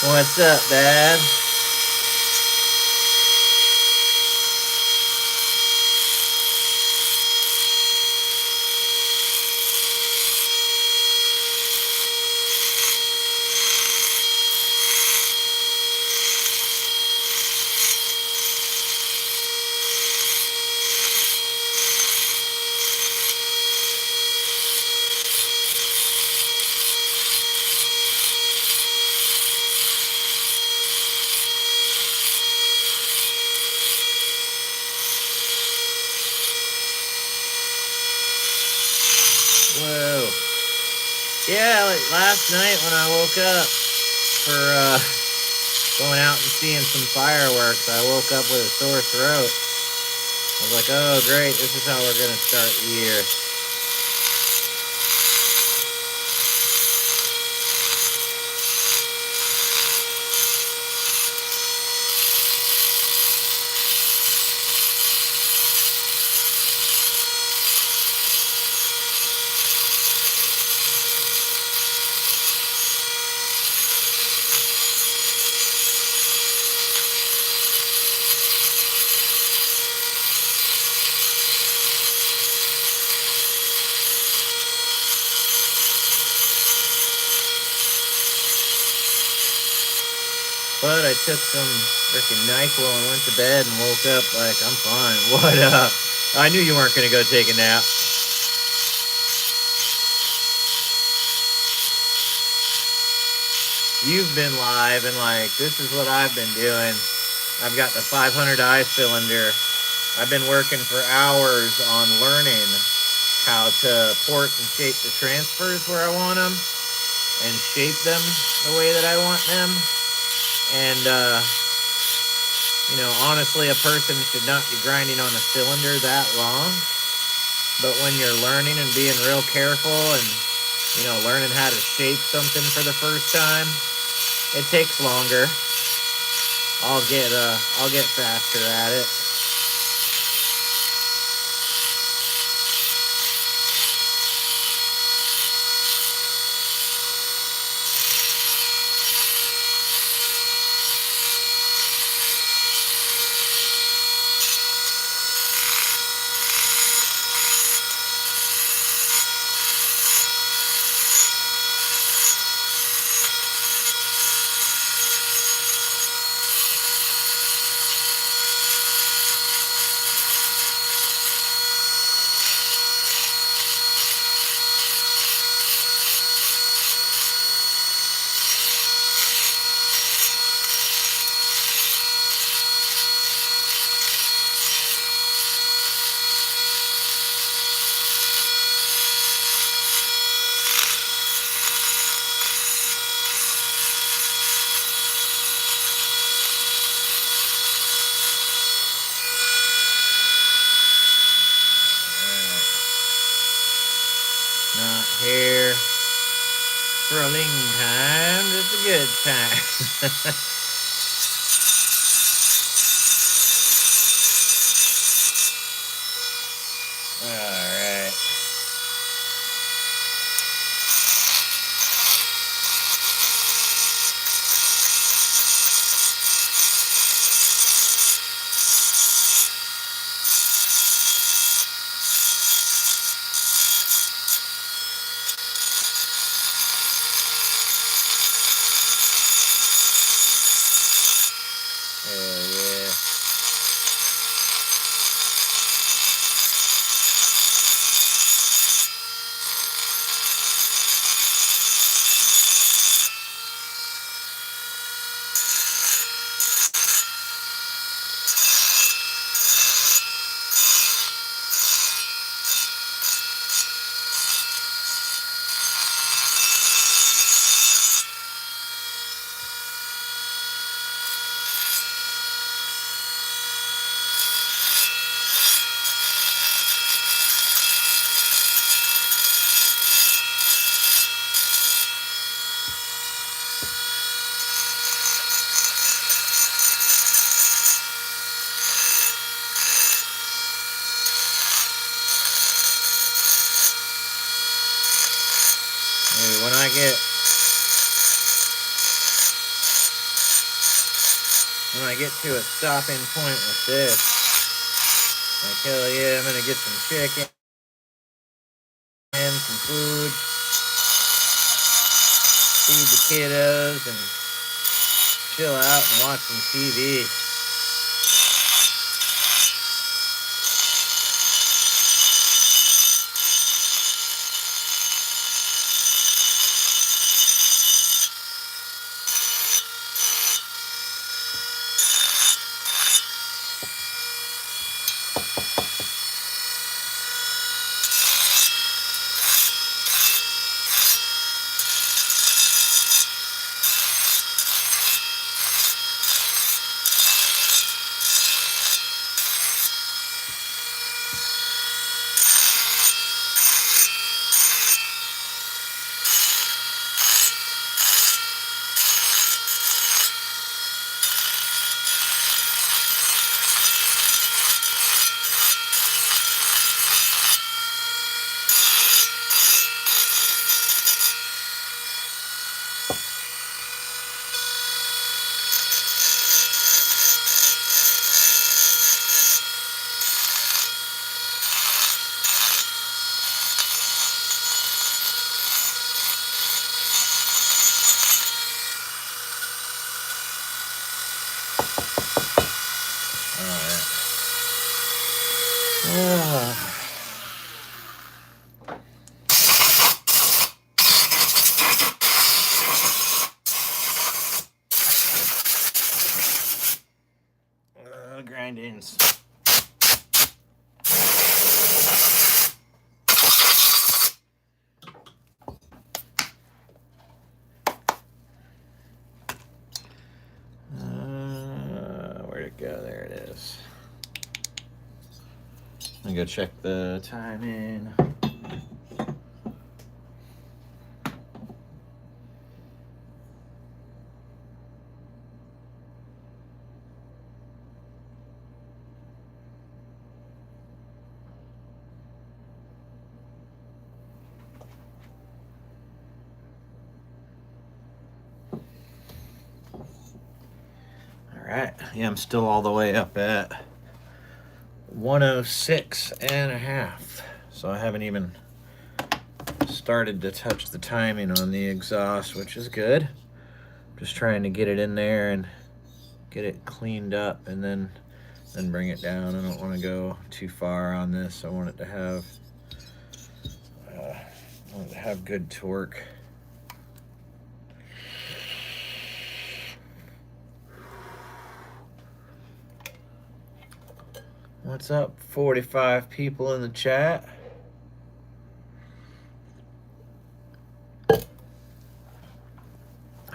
What's up, Dad? Whoa. Yeah, like last night when I woke up for going out and seeing some fireworks, I woke up with a sore throat. I was like, oh, great, this is how we're going to start the year. But I took some freaking NyQuil and went to bed and woke up like, I'm fine. What up? I knew you weren't going to go take a nap. You've been live and like, this is what I've been doing. I've got the 500i cylinder. I've been working for hours on learning how to port and shape the transfers where I want them and shape them the way that I want them. And, honestly, a person should not be grinding on a cylinder that long. But when you're learning and being real careful and, learning how to shape something for the first time, it takes longer. I'll get faster at it. Not here for a ling time, just a good time. Alright. Hell yeah. Maybe when I get I get to a stopping point with this, like, hell yeah, I'm gonna get some chicken and some food, feed the kiddos, and chill out and watch some TV. Grindings. Where'd it go? There it is. I'm gonna go check the timing. Alright, yeah, I'm still all the way up at 106.5. So I haven't even started to touch the timing on the exhaust, which is good. Just trying to get it in there and get it cleaned up and then bring it down. I don't want to go too far on this. I want it to have good torque. What's up, 45 people in the chat?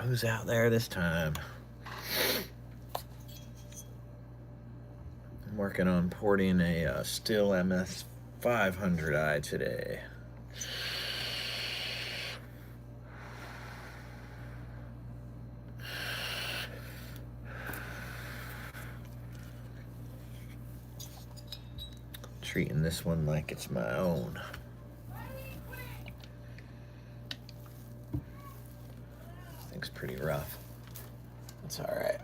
Who's out there this time? I'm working on porting a Still MS 500i today. Treating this one like it's my own. Thing's pretty rough. It's all right.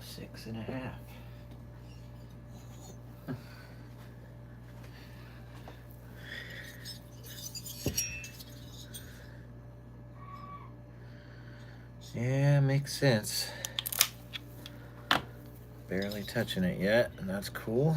6.5. Yeah, makes sense. Barely touching it yet, and that's cool.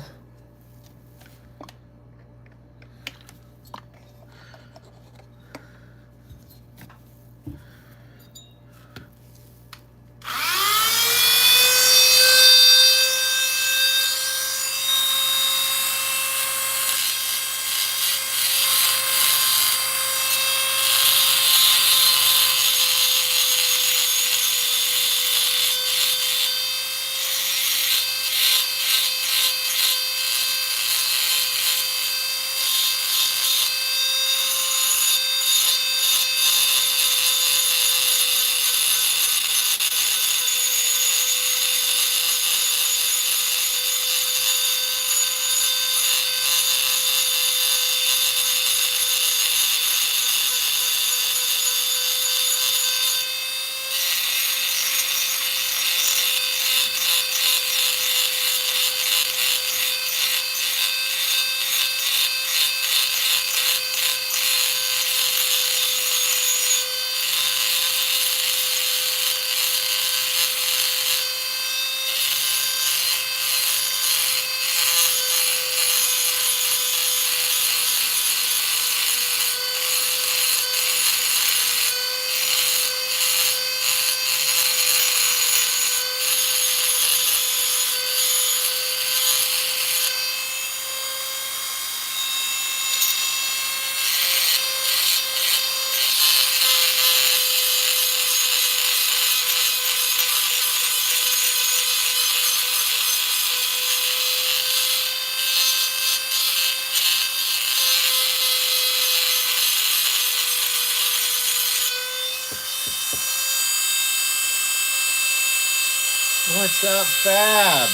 What's up, Fab?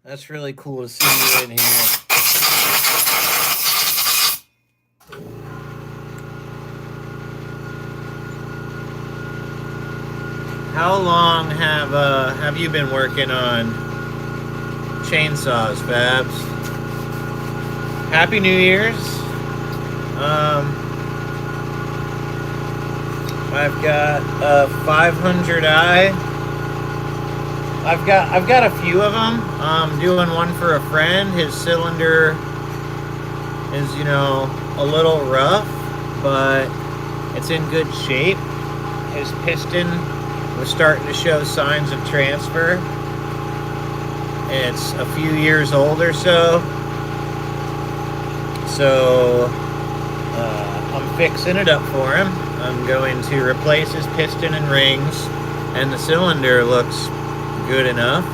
That's really cool to see you in here. How long have you been working on chainsaws, Fabs? Happy New Year's. I've got a 500i. I've got a few of them. I'm doing one for a friend. His cylinder is, a little rough, but it's in good shape. His piston was starting to show signs of transfer. It's a few years old or so. So I'm fixing it up for him. I'm going to replace his piston and rings, and the cylinder looks good enough.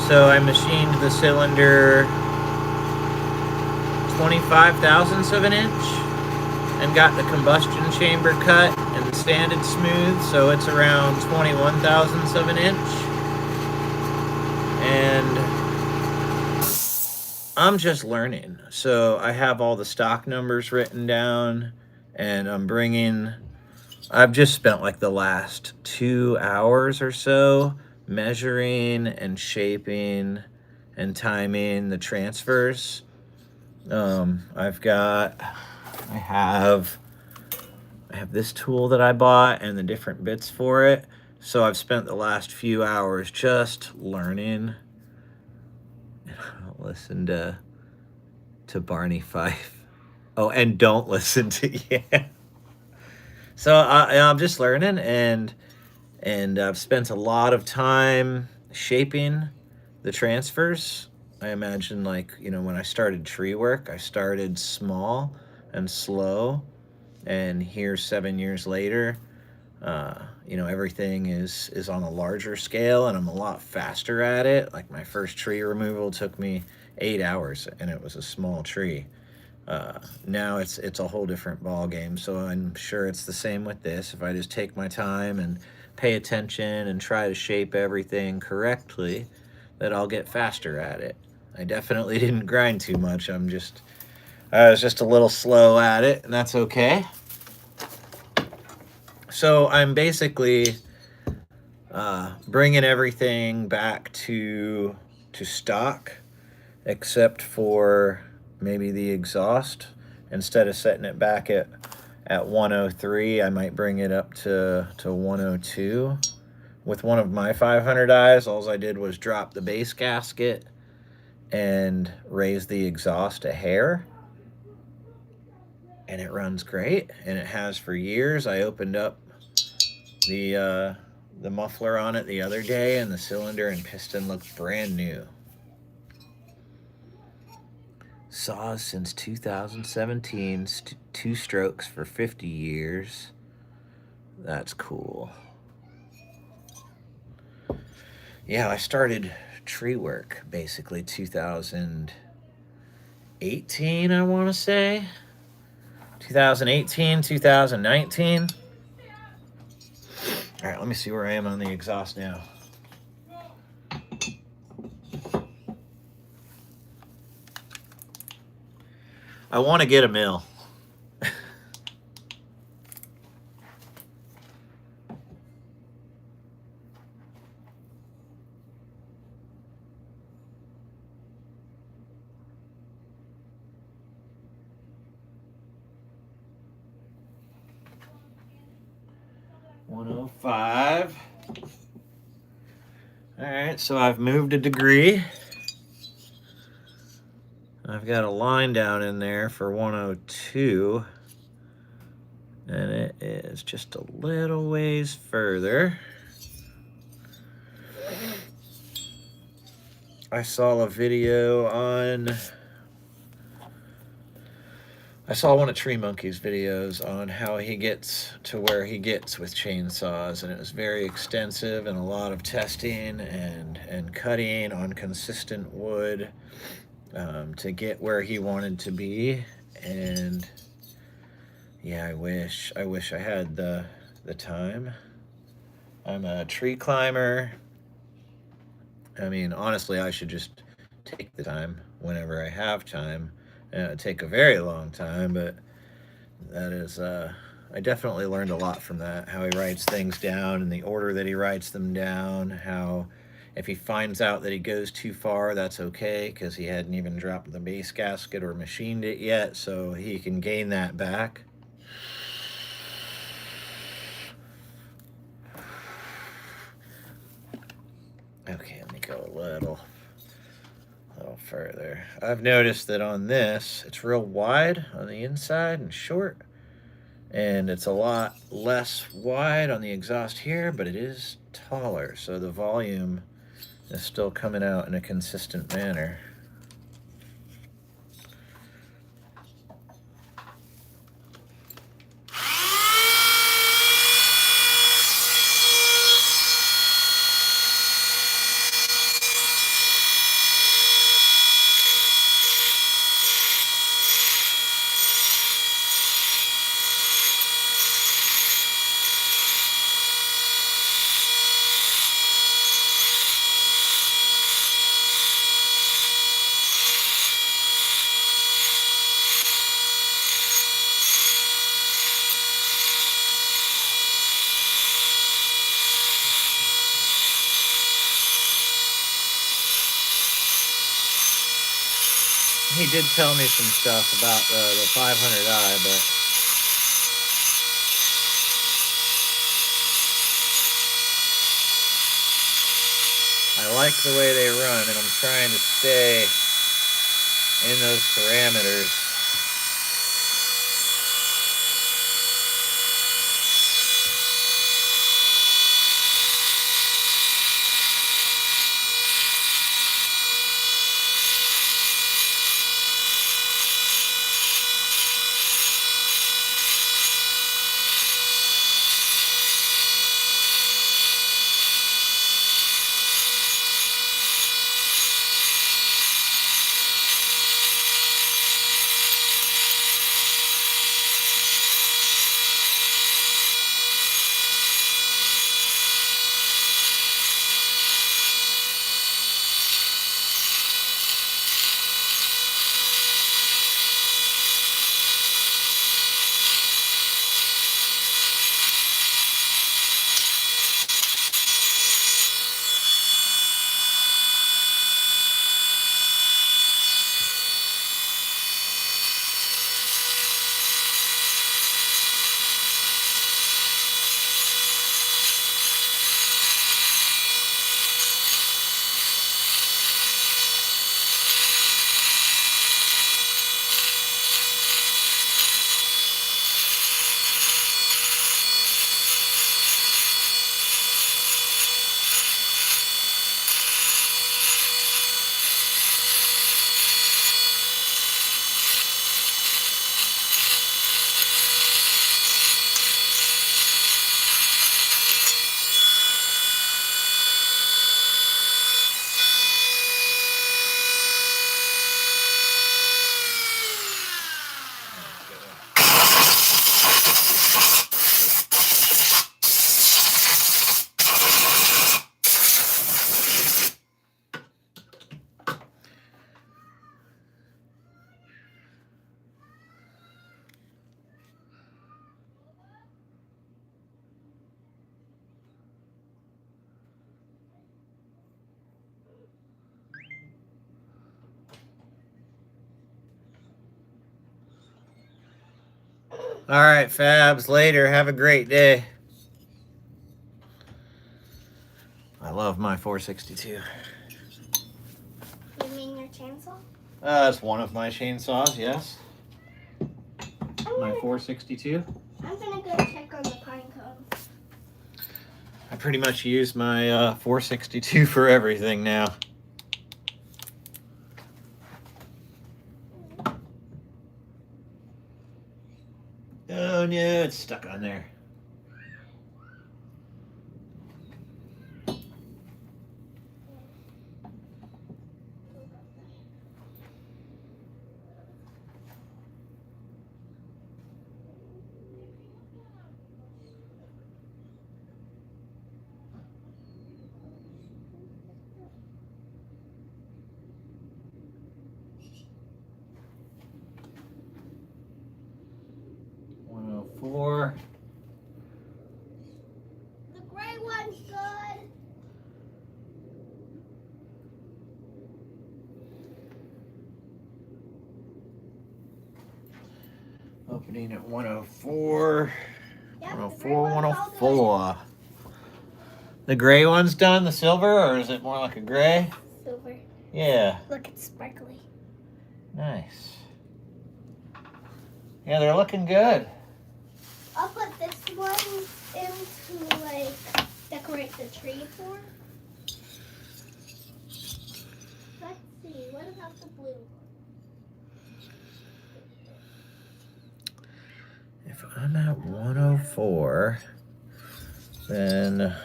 So I machined the cylinder 25 thousandths of an inch and got the combustion chamber cut and sanded smooth, so it's around 21 thousandths of an inch. And I'm just learning. So I have all the stock numbers written down, and I've just spent like the last 2 hours or so measuring and shaping and timing the transfers. I have this tool that I bought and the different bits for it. So I've spent the last few hours just learning. Listen to Barney Fife. Oh, and don't listen to yeah. So I'm just learning, and I've spent a lot of time shaping the transfers. I imagine, when I started tree work, I started small and slow, and here 7 years later, everything is on a larger scale, and I'm a lot faster at it. Like my first tree removal took me 8 hours, and it was a small tree. Now it's a whole different ball game. So I'm sure it's the same with this. If I just take my time and pay attention and try to shape everything correctly, that I'll get faster at it. I definitely didn't grind too much. I was just a little slow at it, and that's okay. So I'm basically bringing everything back to stock, except for maybe the exhaust. Instead of setting it back at 103, I might bring it up to 102. With one of my 500 eyes, all I did was drop the base gasket and raise the exhaust a hair, and it runs great, and it has for years. I opened up the muffler on it the other day, and the cylinder and piston looked brand new. Saws since 2017, two strokes for 50 years. That's cool. Yeah, I started tree work basically 2018, I want to say. 2018, 2019. All right, let me see where I am on the exhaust now. I want to get a mill. 105. All right, so I've moved a degree. I've got a line down in there for 102, and it is just a little ways further. I saw a video on... I saw one of Tree Monkey's videos on how he gets to where he gets with chainsaws, and it was very extensive and a lot of testing and cutting on consistent wood to get where he wanted to be. And yeah, I wish I had the time. I'm a tree climber. I mean, honestly, I should just take the time whenever I have time. It'd take a very long time, but that is, I definitely learned a lot from that. How he writes things down in the order that he writes them down. How if he finds out that he goes too far, that's okay, because he hadn't even dropped the base gasket or machined it yet, so he can gain that back. Okay, let me go a little further. I've noticed that on this, it's real wide on the inside and short, and it's a lot less wide on the exhaust here, but it is taller, so the volume is still coming out in a consistent manner. He did tell me some stuff about the 500i, but I like the way they run, and I'm trying to stay in those parameters. All right, Fabs. Later. Have a great day. I love my 462. You mean your chainsaw? It's one of my chainsaws, yes. My 462. I'm gonna go check on the pine cone. I pretty much use my 462 for everything now. Oh no, it's stuck on there. Four. The gray one's good. Opening at 104. Yep, 104, 104. The gray one's done, the silver, or is it more like a gray? Silver. Yeah. Look, it's sparkly. Nice. Yeah, they're looking good. I'll put this one into, like, decorate the tree for. Let's see, what about the blue? If I'm at 104, then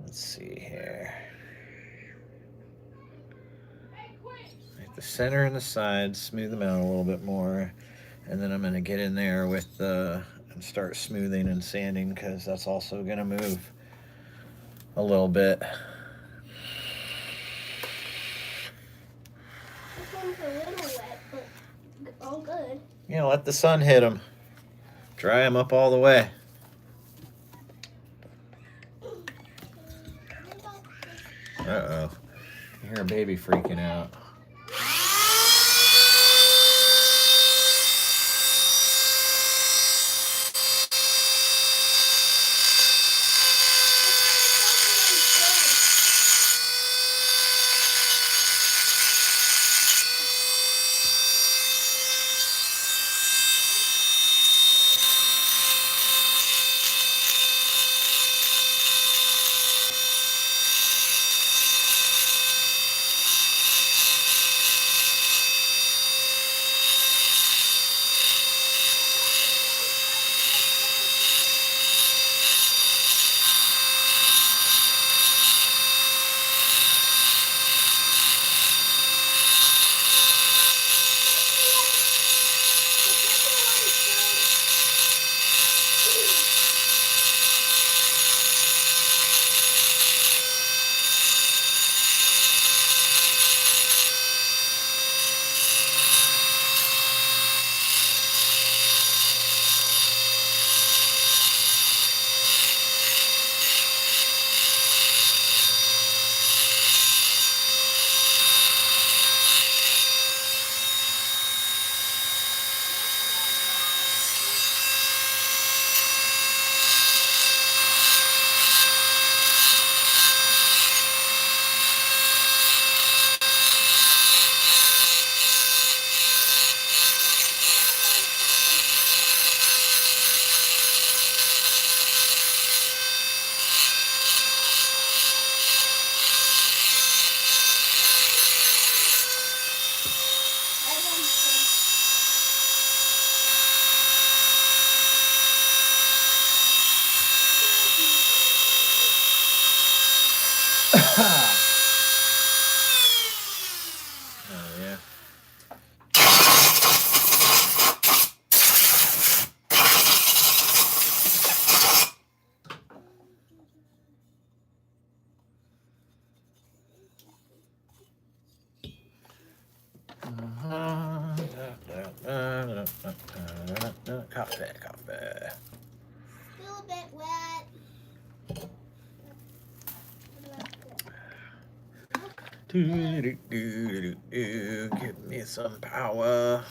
let's see here. Like the center and the sides, smooth them out a little bit more. And then I'm going to get in there with and start smoothing and sanding, because that's also going to move a little bit. This one's a little wet, but all good. You know, let the sun hit them. Dry them up all the way. Uh-oh. You hear a baby freaking out. Oh, yeah. Coffee. Still a bit wet. Give me some power.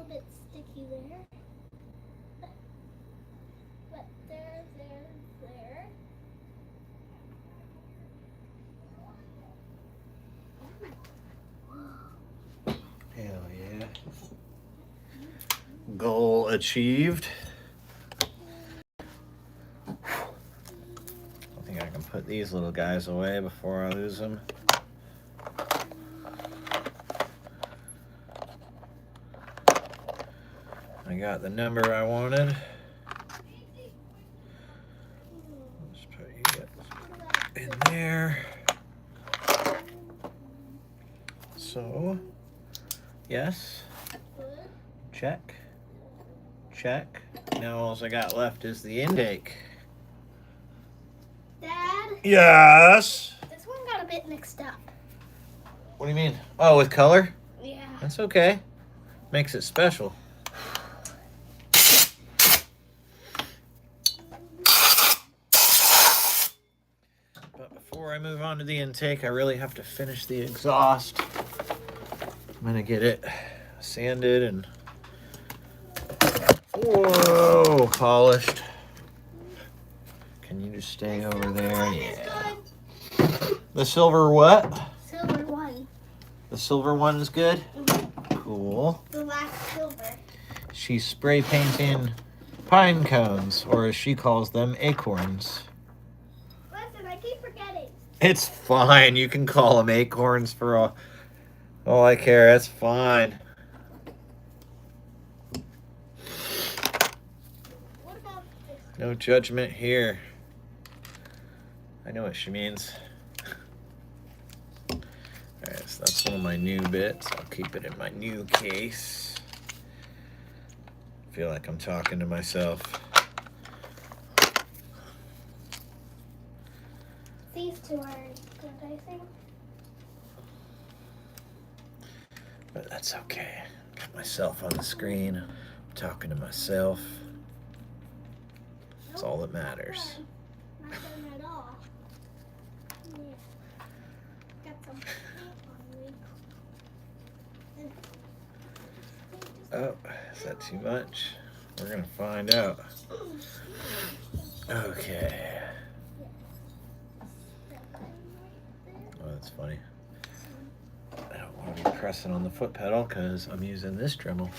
bit sticky there. But there. Hell yeah. Goal achieved. I think I can put these little guys away before I lose them. I got the number I wanted. Let's put you in there. So, yes. Check. Check. Now all I got left is the intake. Dad? Yes? This one got a bit mixed up. What do you mean? Oh, with color? Yeah. That's okay. Makes it special. But before I move on to the intake, I really have to finish the exhaust. I'm going to get it sanded and polished. Can you just stay over there? Yeah. The silver what? Silver one. The silver one is good? Mm-hmm. Cool. The last silver. She's spray painting pine cones, or as she calls them, acorns. Listen, I keep forgetting. It's fine. You can call them acorns for all I care. That's fine. What about this? No judgment here. I know what she means. Alright, so that's one of my new bits. I'll keep it in my new case. I feel like I'm talking to myself. These two are good, I think. But that's okay. Got myself on the screen. I'm talking to myself. That's all that matters. Not done at all. Yeah. Got some paint on me. Oh, is that too much? We're gonna find out. Okay. Oh, that's funny. I don't want to be pressing on the foot pedal because I'm using this Dremel.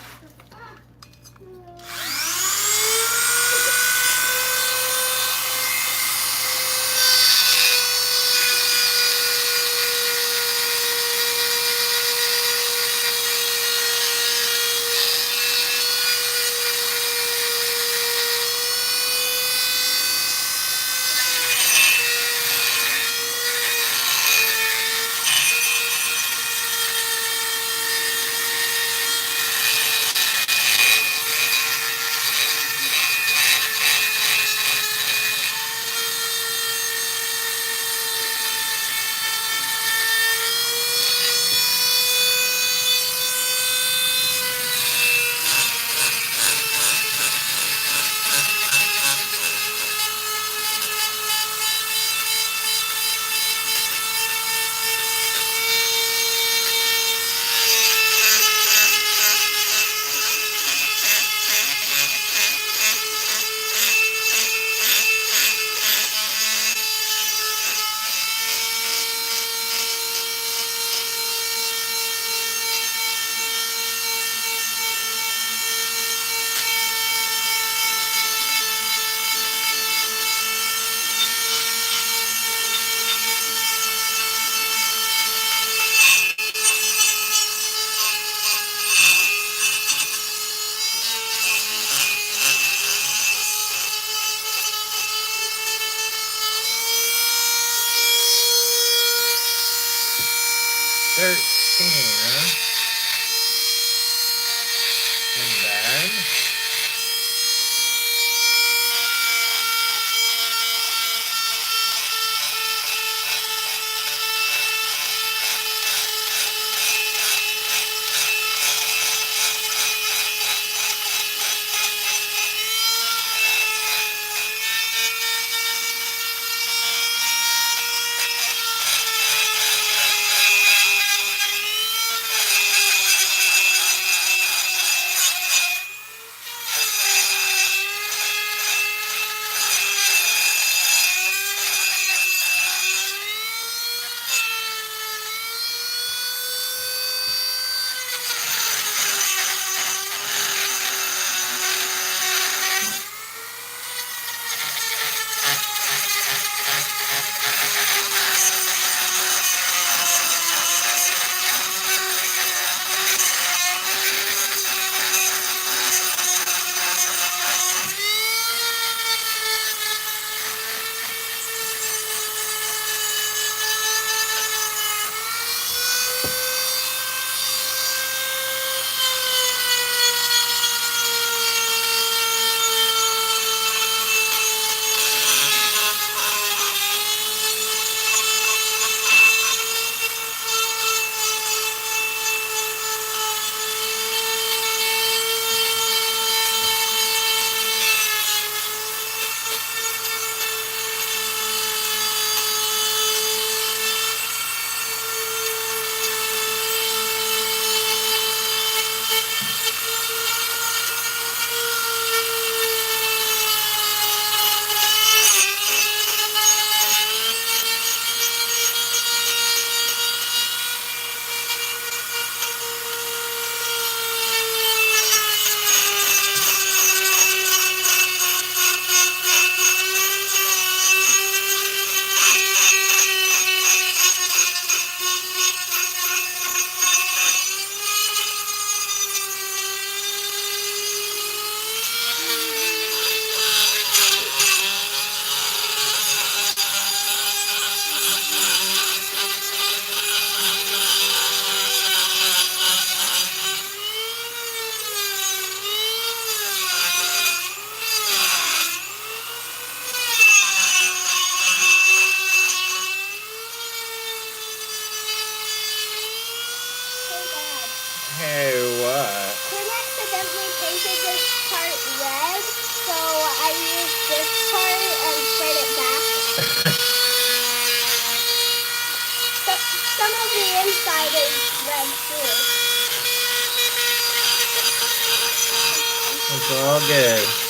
It's all good.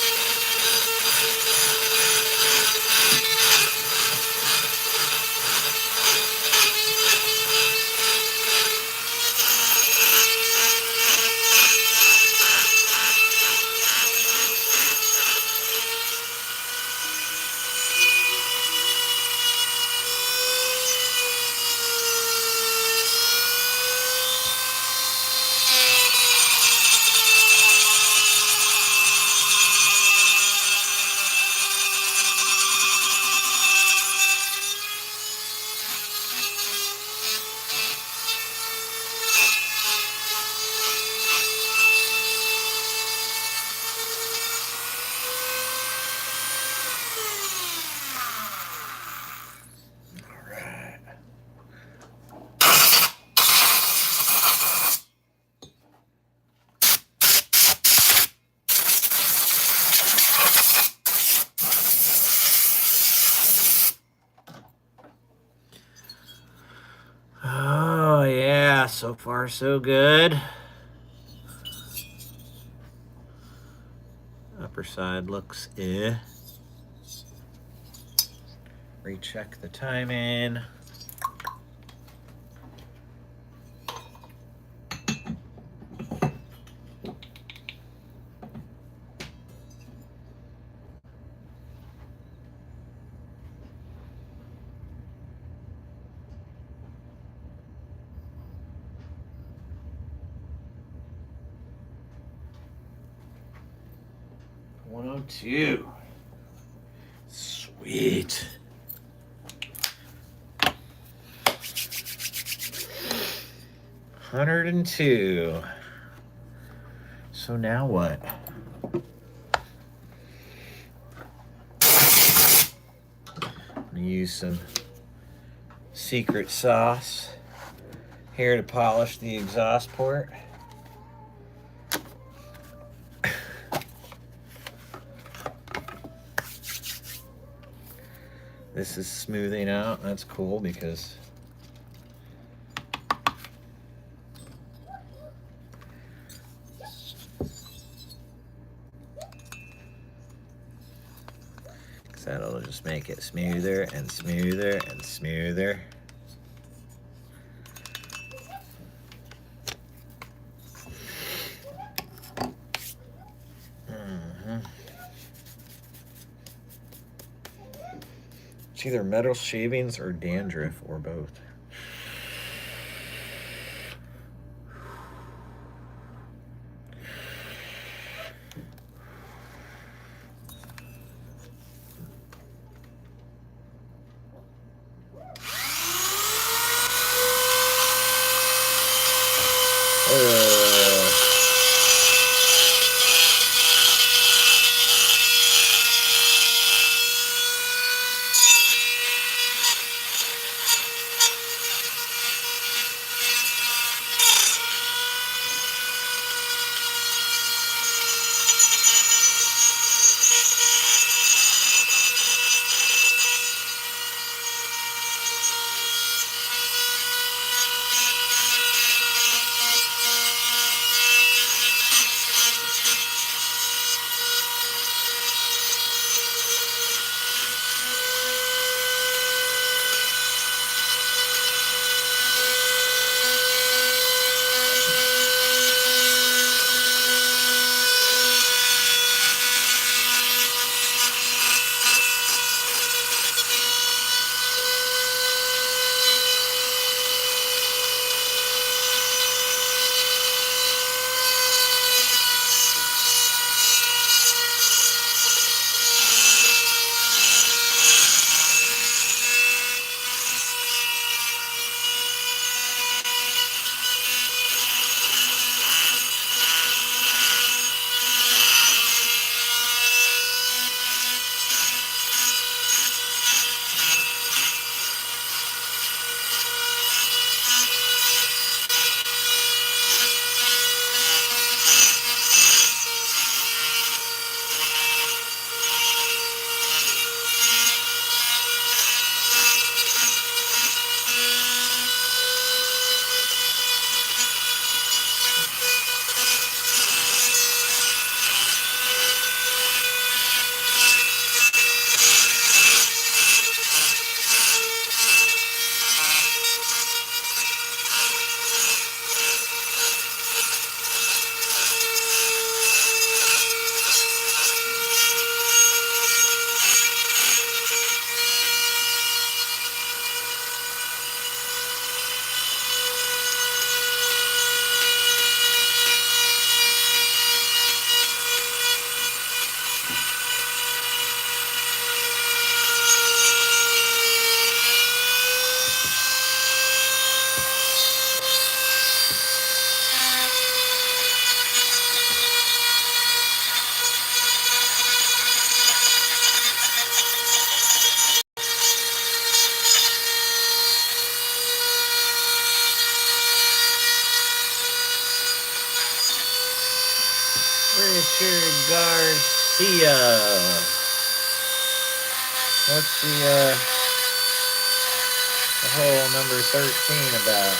Oh, yeah, so far so good. Upper side looks Recheck the timing. $102. Sweet. $102. So now what? I'm gonna use some secret sauce here to polish the exhaust port. This is smoothing out. That's cool because that'll just make it smoother and smoother and smoother. It's either metal shavings or dandruff or both. Richard Garcia. What's the whole number 13 about?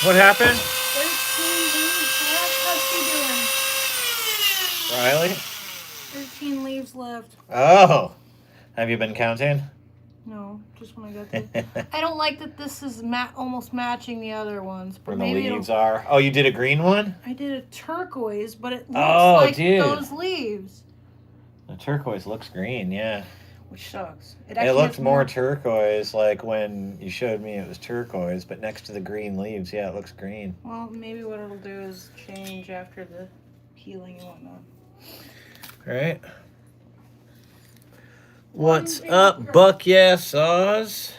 What happened? 13 leaves left. How's she doing? Riley? 13 leaves left. Oh. Have you been counting? No, just when I got this. I don't like that this is almost matching the other ones. But Where the maybe leaves are. Oh, you did a green one? I did a turquoise, but it looks Oh, like dude. those leaves. The turquoise looks green, yeah. which sucks. It actually looks has more turquoise, like when you showed me it was turquoise, but next to the green leaves, yeah, it looks green. Well, maybe what it'll do is change after the healing and whatnot. All right. What's up, Buck? Yeah, Saws.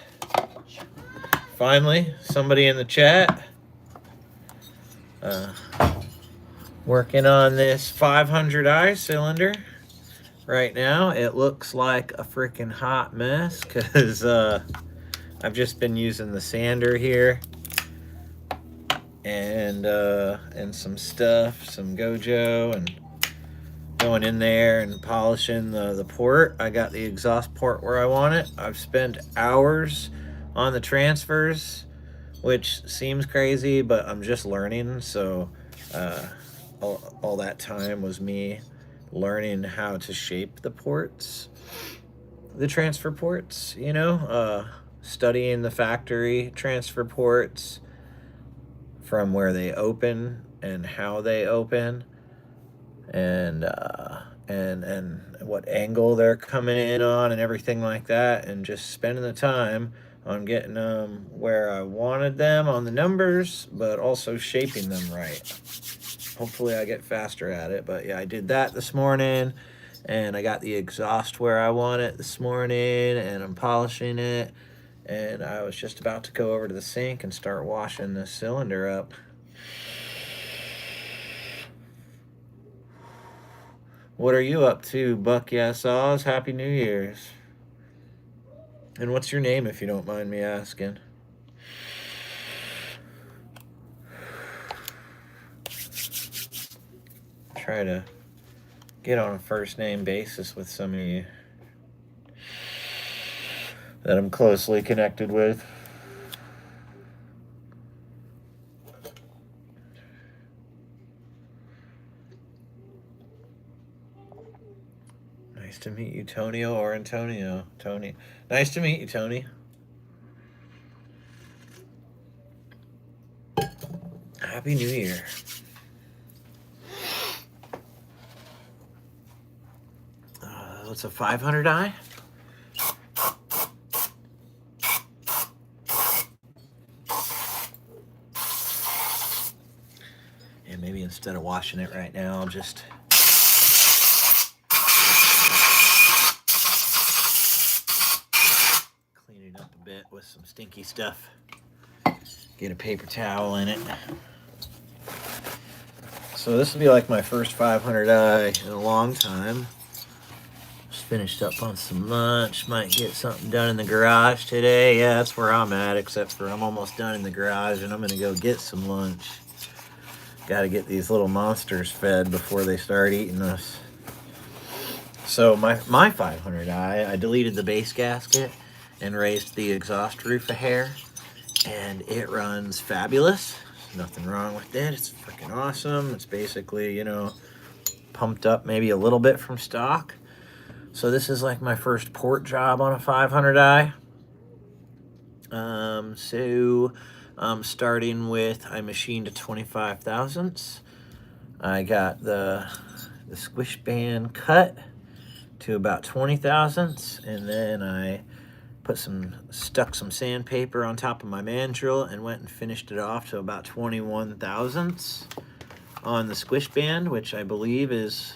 Finally, somebody in the chat. Working on this 500i cylinder right now. It looks like a freaking hot mess because I've just been using the sander here and some stuff, some Gojo, and going in there and polishing the port. I got the exhaust port where I want it. I've spent hours on the transfers, which seems crazy, but I'm just learning. So all that time was me learning how to shape the ports, the transfer ports, you know, studying the factory transfer ports from where they open and how they open, and what angle they're coming in on and everything like that, and just spending the time on getting them where I wanted them on the numbers, but also shaping them right. Hopefully I get faster at it, but yeah, I did that this morning, and I got the exhaust where I want it this morning, and I'm polishing it, and I was just about to go over to the sink and start washing this cylinder up. What are you up to, Buck? Yeah, Saws? Happy New Year's. And what's your name, if you don't mind me asking? Try to get on a first name basis with some of you that I'm closely connected with. Nice to meet you, Tonio or Antonio. Tony. Nice to meet you, Tony. Happy New Year. What's a 500i? And maybe instead of washing it right now, I'll just clean it up a bit with some stinky stuff. Get a paper towel in it. So this will be like my first 500i in a long time. Just finished up on some lunch. Might get something done in the garage today. Yeah, that's where I'm at, except for I'm almost done in the garage, and I'm going to go get some lunch. Got to get these little monsters fed before they start eating us. So my 500i, I deleted the base gasket and raised the exhaust roof a hair, and it runs fabulous. Nothing wrong with it. It's freaking awesome. It's basically, you know, pumped up maybe a little bit from stock. So this is like my first port job on a 500i. So I'm starting with, I machined a 25 thousandths. I got the squish band cut to about 20 thousandths, and then I stuck some sandpaper on top of my mandrel and went and finished it off to about 21 thousandths on the squish band, which I believe is,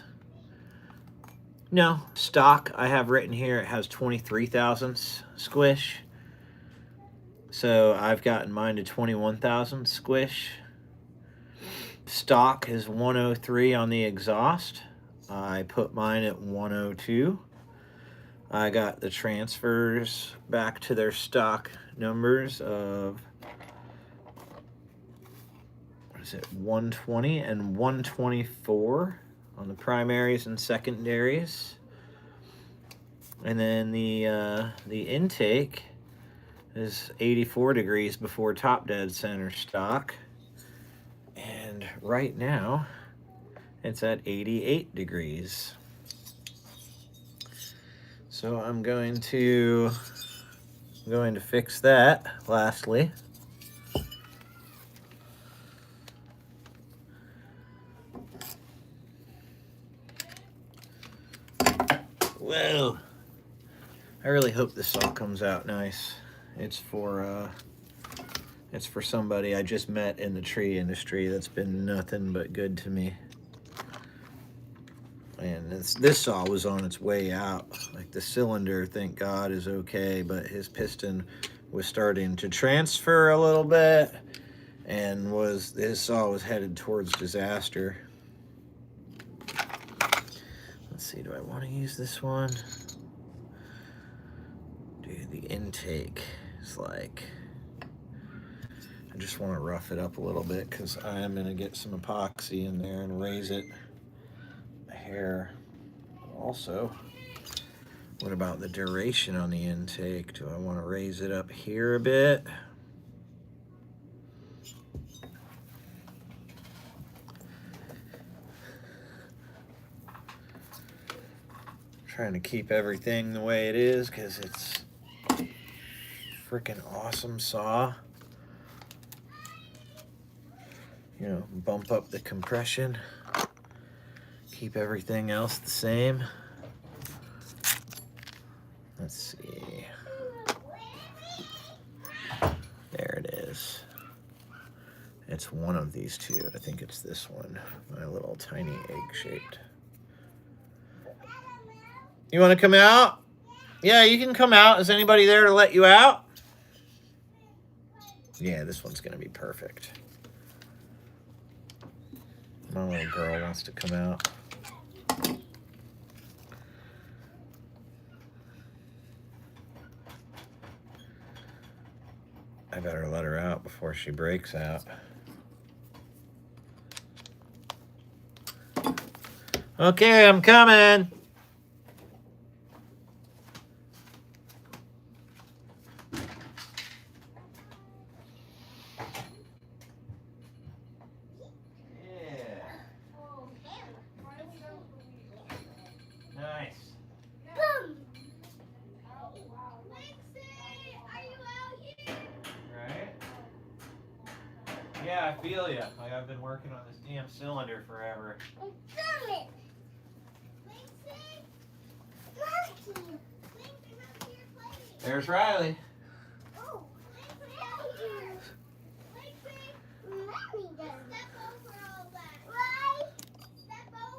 no, stock. I have written here it has 23 thousandths squish. So I've gotten mine to 21 thousandths squish. Stock is 103 on the exhaust. I put mine at 102. I got the transfers back to their stock numbers of, what is it, 120 and 124 on the primaries and secondaries. And then the intake is 84 degrees before top dead center stock. And right now it's at 88 degrees. So I'm going to fix that lastly. Whoa. I really hope this all comes out nice. It's for somebody I just met in the tree industry that's been nothing but good to me. And this saw was on its way out. Like the cylinder, thank God, is okay, but his piston was starting to transfer a little bit, and his saw was headed towards disaster. Let's see, do I want to use this one? Dude, the intake is like, I just want to rough it up a little bit because I am going to get some epoxy in there and raise it a hair. Also, what about the duration on the intake? Do I want to raise it up here a bit? Trying to keep everything the way it is because it's a freaking awesome saw. You know, bump up the compression, keep everything else the same. Let's see. There it is. It's one of these two. I think it's this one. My little tiny egg-shaped. You want to come out? Yeah, you can come out. Is anybody there to let you out? Yeah, this one's going to be perfect. My little girl wants to come out. I better let her out before she breaks out. Okay, I'm coming. Nice. Boom. Right? Yeah, I feel ya. Like I've been working on this damn cylinder forever. There's Riley.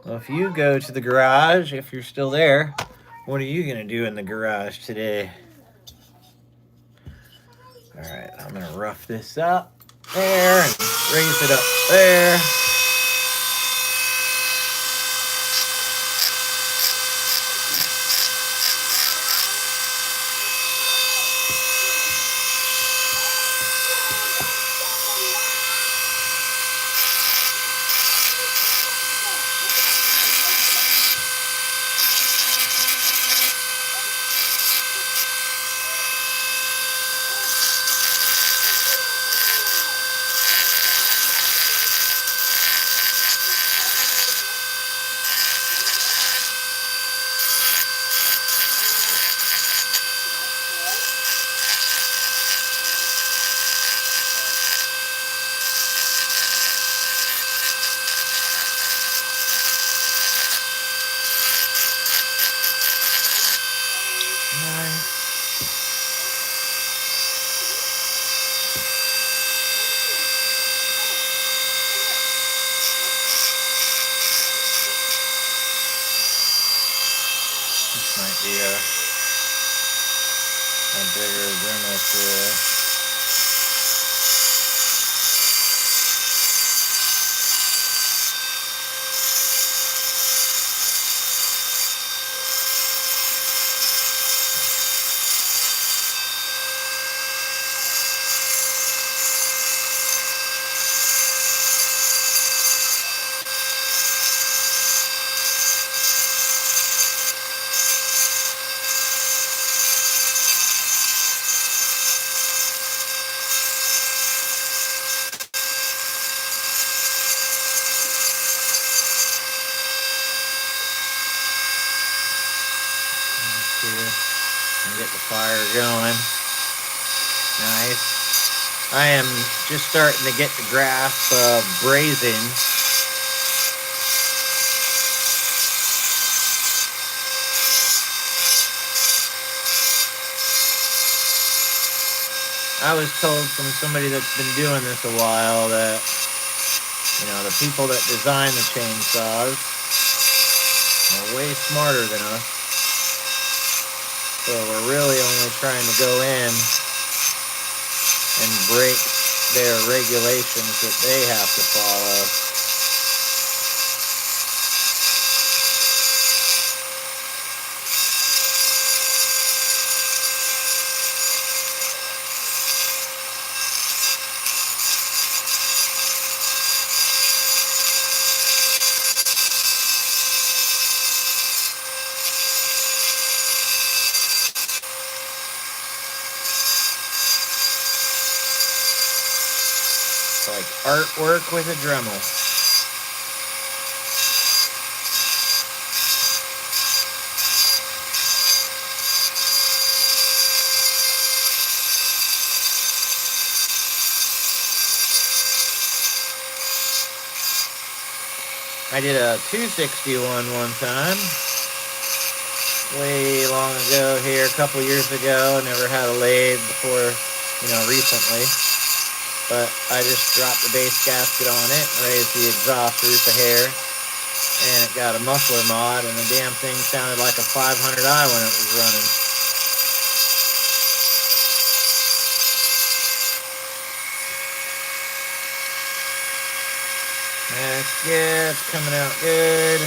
Well, if you go to the garage, if you're still there, what are you going to do in the garage today? All right, I'm going to rough this up there and raise it up there. Might be a bigger Dremel tool. And get the fire going. Nice. I am just starting to get the grasp of brazing. I was told from somebody that's been doing this a while that, you know, the people that design the chainsaws are way smarter than us. So we're really only trying to go in and break their regulations that they have to follow. Like artwork with a Dremel. I did a 261 one time, way long ago here, a couple years ago. I never had a lathe before, you know, recently. But I just dropped the base gasket on it, raised the exhaust roof a hair, and it got a muffler mod, and the damn thing sounded like a 500i when it was running. Yeah, it's coming out good.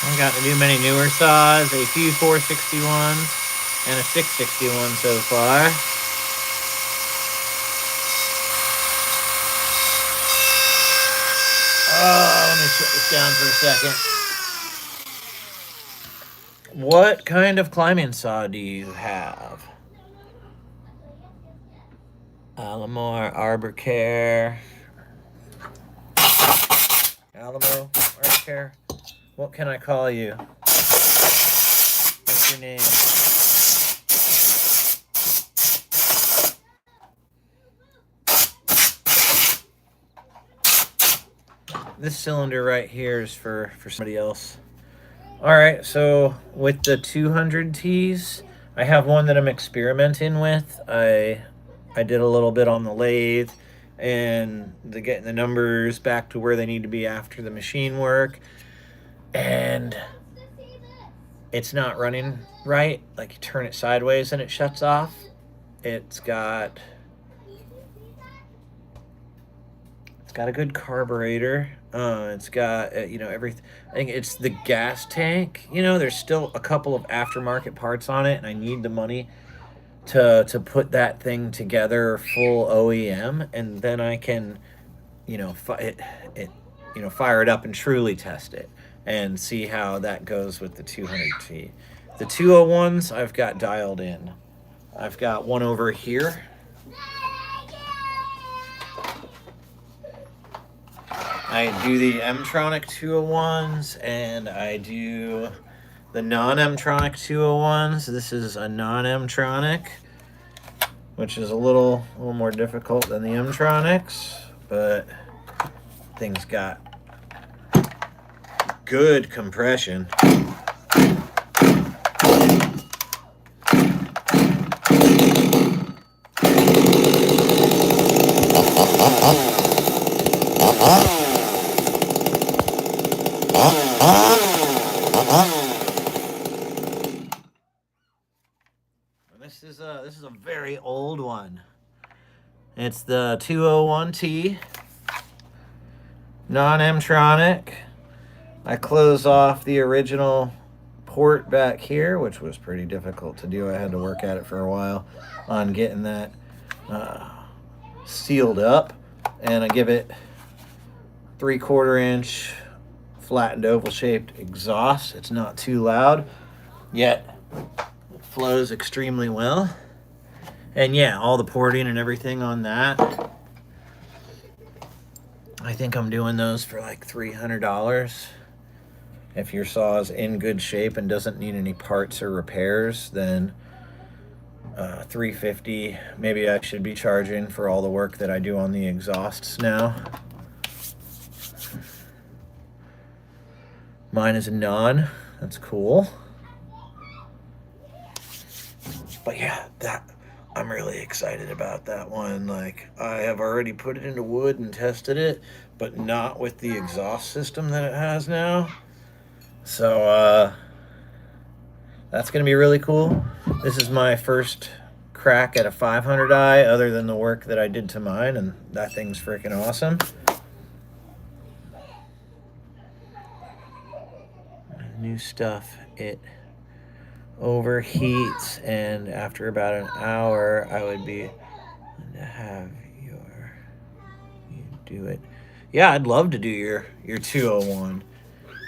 I haven't gotten to do many newer saws, a few 461s and a 661 so far. Oh, let me shut this down for a second. What kind of climbing saw do you have? Alamo, Arbor Care. Alamo, Arbor Care. What can I call you? What's your name? this cylinder right here is for somebody else. All right, so with the 200 Ts, I have one that I'm experimenting with. I did a little bit on the lathe and getting the numbers back to where they need to be after the machine work, and it's not running right. Like, you turn it sideways and it shuts off. It's got a good carburetor. It's got everything. I think it's the gas tank. There's still a couple of aftermarket parts on it, and I need the money to put that thing together full OEM, and then I can fire it up and truly test it and see how that goes with the 200T. The 201s I've got dialed in. I've got one over here. I do the M-Tronic 201s, and I do the non-M-Tronic 201s. This is a non-M-Tronic, which is a little more difficult than the M-Tronics, but thing's got good compression. This is a very old one. It's the 201T non-M-Tronic. I close off the original port back here, which was pretty difficult to do. I had to work at it for a while on getting that sealed up, and I give it 3/4 inch flattened oval shaped exhaust. It's not too loud, yet it flows extremely well. And yeah, all the porting and everything on that, I think I'm doing those for like $300. If your saw is in good shape and doesn't need any parts or repairs, then $350. Maybe I should be charging for all the work that I do on the exhausts now. Mine is a non. That's cool. But yeah, I'm really excited about that one. Like, I have already put it into wood and tested it, but not with the exhaust system that it has now. So that's going to be really cool. This is my first crack at a 500i other than the work that I did to mine, and that thing's freaking awesome. New stuff. It overheats, and after about an hour I would be to have you do it. Yeah, I'd love to do your 201.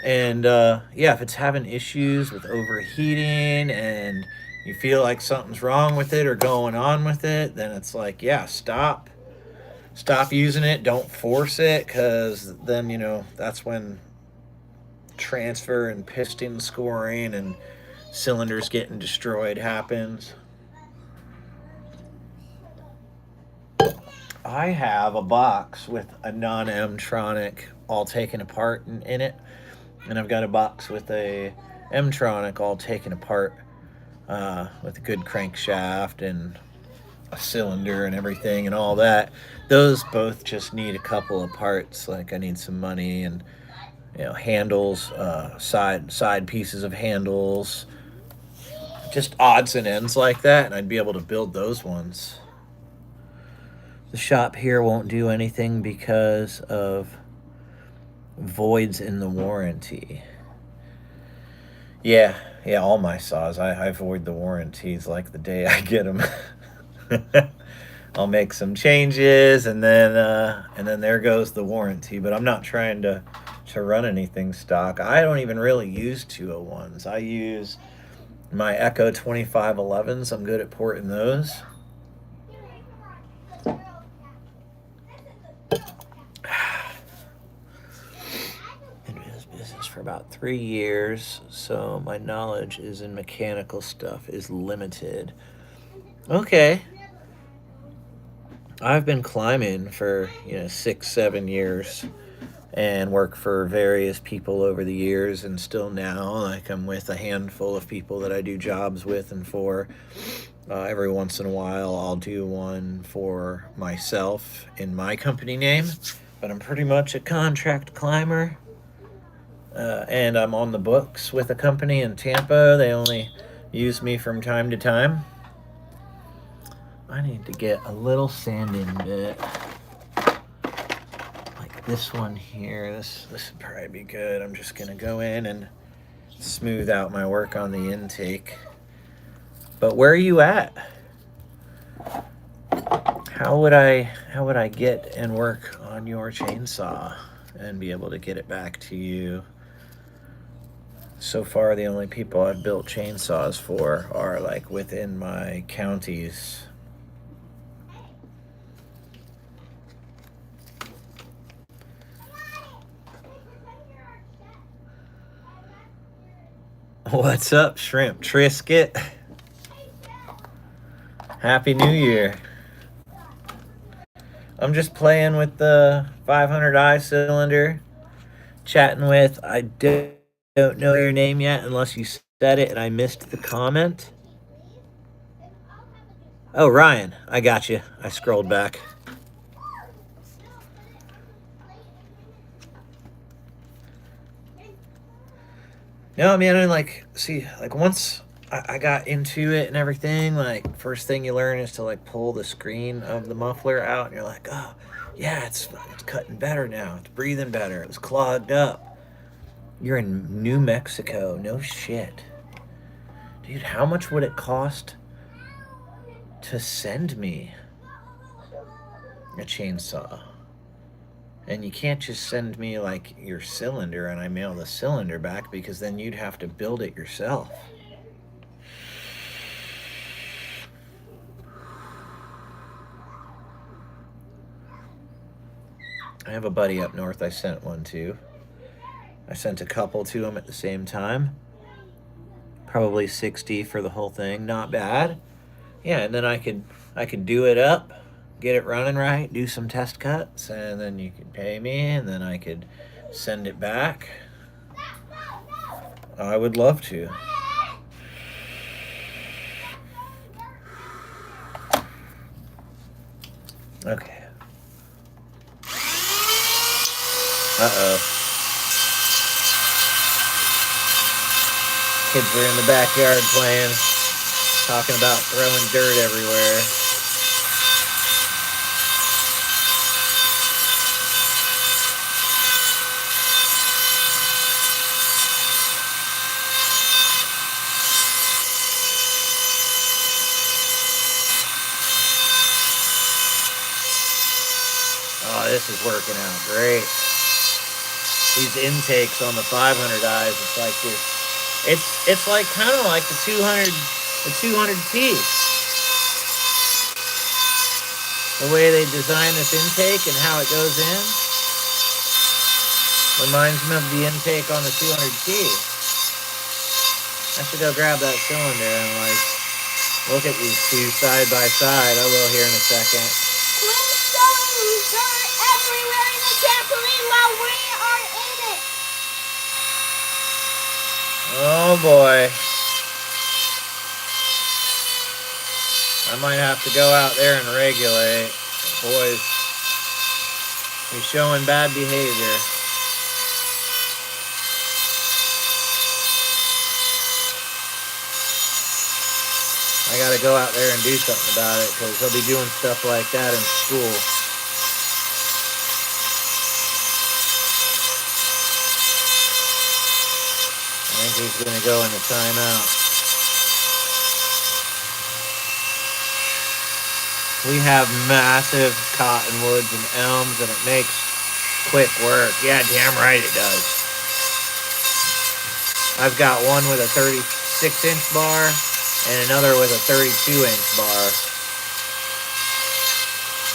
And yeah, if it's having issues with overheating and you feel like something's wrong with it or going on with it, then it's like, yeah, stop using it. Don't force it, because then that's when transfer and piston scoring and cylinders getting destroyed happens. I have a box with a non-M-Tronic all taken apart in it, and I've got a box with a M-Tronic all taken apart with a good crankshaft and a cylinder and everything and all that. Those both just need a couple of parts. Like, I need some money and handles, side pieces of handles, just odds and ends like that, and I'd be able to build those ones. The shop here won't do anything because of voids in the warranty. Yeah, all my saws, I void the warranties like the day I get them. I'll make some changes, and then there goes the warranty. But I'm not trying to run anything stock. I don't even really use 201s. I use my Echo 2511s. I'm good at porting those. Been in this business for about 3 years, so my knowledge in mechanical stuff is limited. Okay. I've been climbing for 6-7 years, and work for various people over the years, and still now. Like, I'm with a handful of people that I do jobs with and for. Every once in a while, I'll do one for myself in my company name, but I'm pretty much a contract climber. And I'm on the books with a company in Tampa. They only use me from time to time. I need to get a little sanding bit. Like this one here. This would probably be good. I'm just going to go in and smooth out my work on the intake. But where are you at? How would I get and work on your chainsaw and be able to get it back to you? So far, the only people I've built chainsaws for are like within my counties. What's up, Shrimp Trisket? Happy New Year. I'm just playing with the 500i cylinder, chatting with, I don't know your name yet unless you said it and I missed the comment. Oh, Ryan, I got you. I scrolled back. No, man, I like, see, like once I got into it and everything, like first thing you learn is to like pull the screen of the muffler out and you're like, oh, yeah, it's cutting better now. It's breathing better. It was clogged up. You're in New Mexico. No shit. Dude, how much would it cost to send me a chainsaw? And you can't just send me like your cylinder and I mail the cylinder back, because then you'd have to build it yourself. I have a buddy up north I sent one to. I sent a couple to him at the same time. Probably 60 for the whole thing. Not bad. Yeah, and then I could do it up, get it running right, do some test cuts, and then you could pay me, and then I could send it back. I would love to. Okay. Uh-oh. Kids are in the backyard playing, talking about throwing dirt everywhere. Oh, this is working out great. These intakes on the 500i's, it's like this. It's like kind of like the 200T. The way they design this intake and how it goes in reminds me of the intake on the 200T. I should go grab that cylinder and like look at these two side by side. I will here in a second. Flintstones are everywhere in the trampoline while we are in it. Oh boy. I might have to go out there and regulate. Boys, he's showing bad behavior. I gotta go out there and do something about it, because he'll be doing stuff like that in school. I think he's gonna go into timeout. We have massive cottonwoods and elms, and it makes quick work. Yeah, damn right it does. I've got one with a 36-inch bar and another with a 32-inch bar.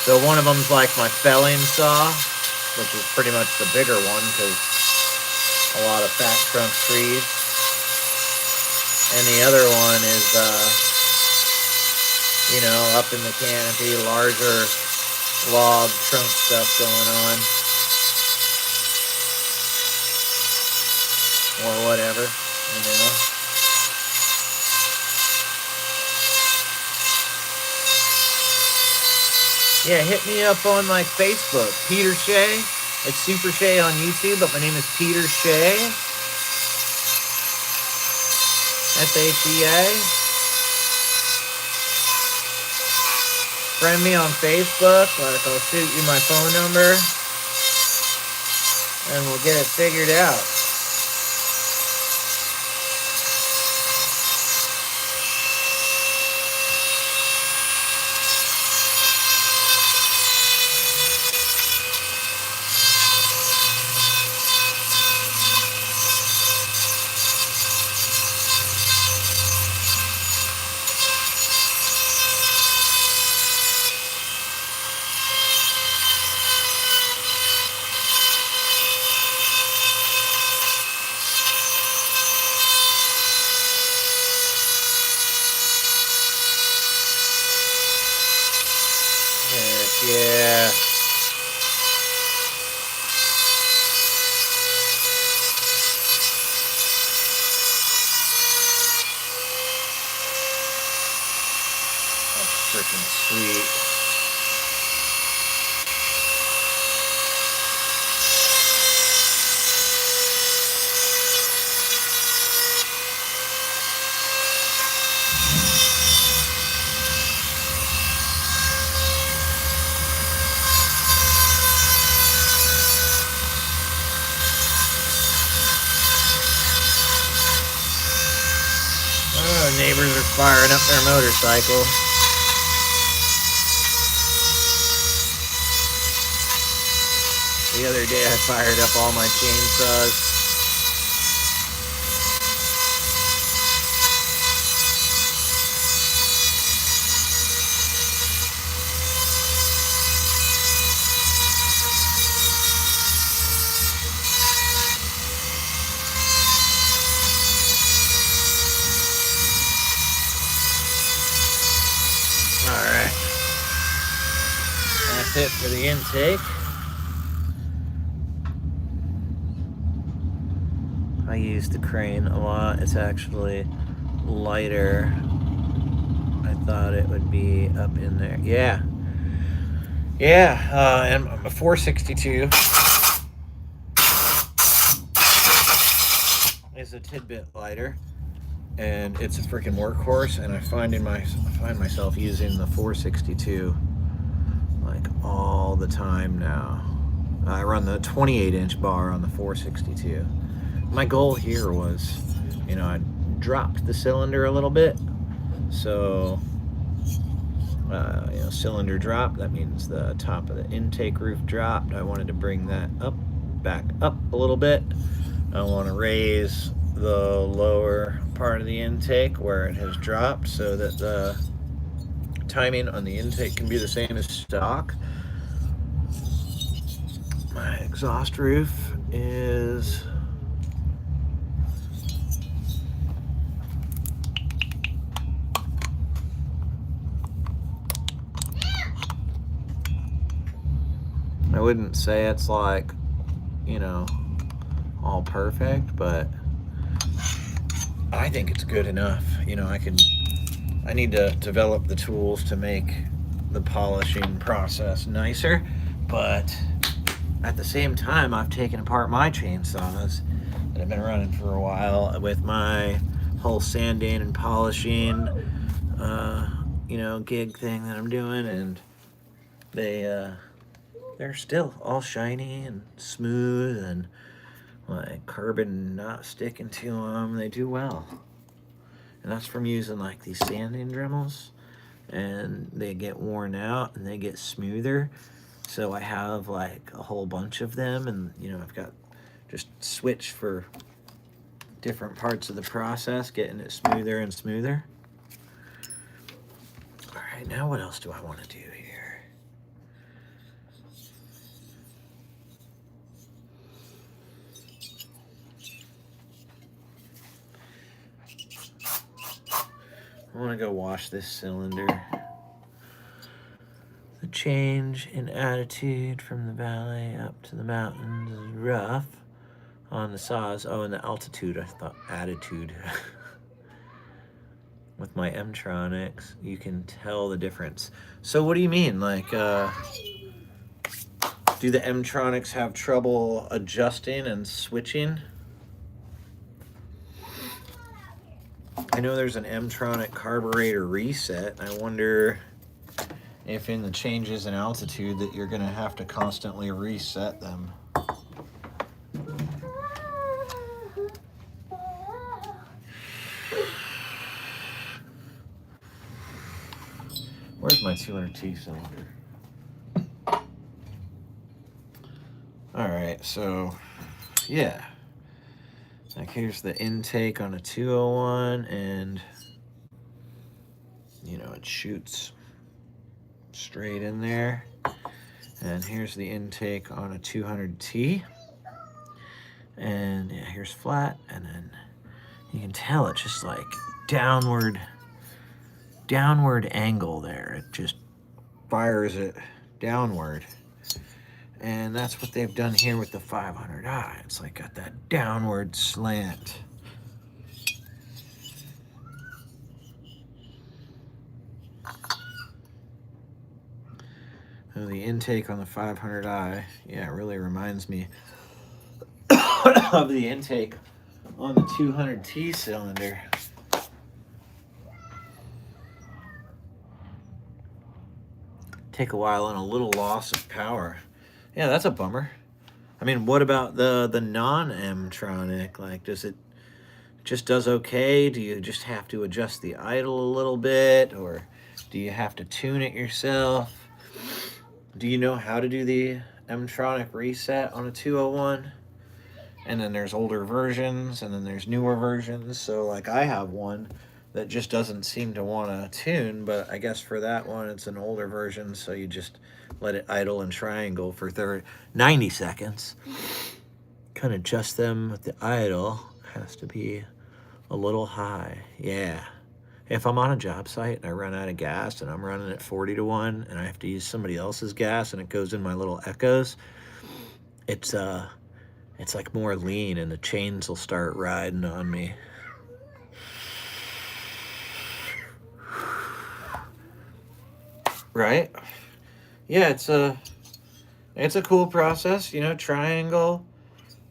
So one of them's like my felling saw, which is pretty much the bigger one because a lot of fat trunk trees. And the other one is, you know, up in the canopy, larger log trunk stuff going on. or whatever, you know. Yeah, hit me up on like Facebook, Peter Shea. It's Super Shea on YouTube, but my name is Peter Shea. SHEA. Friend me on Facebook, like I'll shoot you my phone number, and we'll get it figured out. Heck yeah. That's freaking sweet. Oh, neighbors are firing up their motorcycle. The other day I fired up all my chainsaws. Alright. That's it for the intake. I use the crane a lot. It's actually lighter. I thought it would be up in there. Yeah. Yeah, and a 462 is a tidbit lighter, and it's a freaking workhorse, and I find myself using the 462 like all the time now. I run the 28-inch bar on the 462. My goal here was, I dropped the cylinder a little bit, so cylinder drop, that means the top of the intake roof dropped. I wanted to bring that back up a little bit. I want to raise the lower part of the intake where it has dropped so that the timing on the intake can be the same as stock. My exhaust roof is I wouldn't say it's like, all perfect, but I think it's good enough. I need to develop the tools to make the polishing process nicer, but at the same time, I've taken apart my chainsaws that I've been running for a while with my whole sanding and polishing, gig thing that I'm doing, and they're still all shiny and smooth and like carbon not sticking to them. They do well. And that's from using like these sanding Dremels, and they get worn out and they get smoother. So I have like a whole bunch of them, and I've got just switch for different parts of the process, getting it smoother and smoother. All right, now what else do I want to do here? I want to go wash this cylinder. The change in attitude from the valley up to the mountains is rough. on the saws. Oh, and the altitude, I thought attitude. With my M-tronics, you can tell the difference. So what do you mean? Like, do the M-tronics have trouble adjusting and switching? I know there's an M-tronic carburetor reset. I wonder if in the changes in altitude that you're going to have to constantly reset them. Where's my 200T cylinder? All right, so yeah. Like here's the intake on a 201, and you know, it shoots straight in there. And here's the intake on a 200T. And yeah, here's flat, and then you can tell it's just like downward angle there. It just fires it downward. And that's what they've done here with the 500i. It's like got that downward slant. So the intake on the 500i, yeah, it really reminds me of the intake on the 200T cylinder. Take a while and a little loss of power. Yeah, that's a bummer. I mean, what about the non-M-tronic? Like, does it just does okay? Do you just have to adjust the idle a little bit, or do you have to tune it yourself? Do you know how to do the M-tronic reset on a 201? And then there's older versions, and then there's newer versions. So like I have one that just doesn't seem to want to tune, but I guess for that one it's an older version, so you just let it idle and triangle for 90 seconds. Kind of adjust them with the idle. Has to be a little high. Yeah. If I'm on a job site and I run out of gas and I'm running at 40 to 1 and I have to use somebody else's gas and it goes in my little echoes, it's like more lean and the chains will start riding on me. Right? Yeah, it's a cool process, you know, triangle,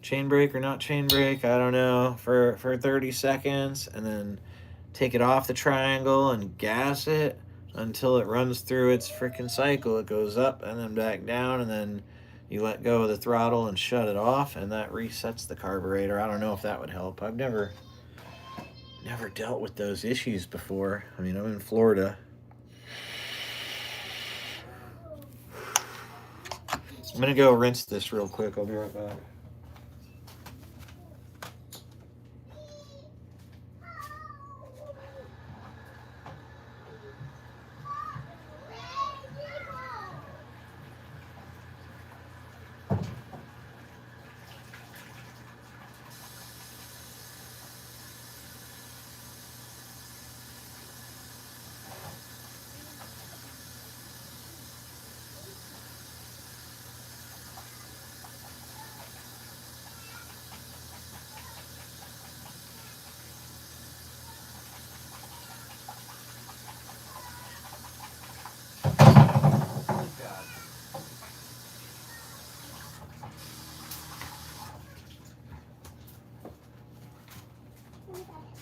chain brake or not chain brake, I don't know, for 30 seconds, and then take it off the triangle and gas it until it runs through its freaking cycle. It goes up and then back down, and then you let go of the throttle and shut it off, and that resets the carburetor. I don't know if that would help. I've never dealt with those issues before. I mean, I'm in Florida. I'm gonna go rinse this real quick. I'll be right back.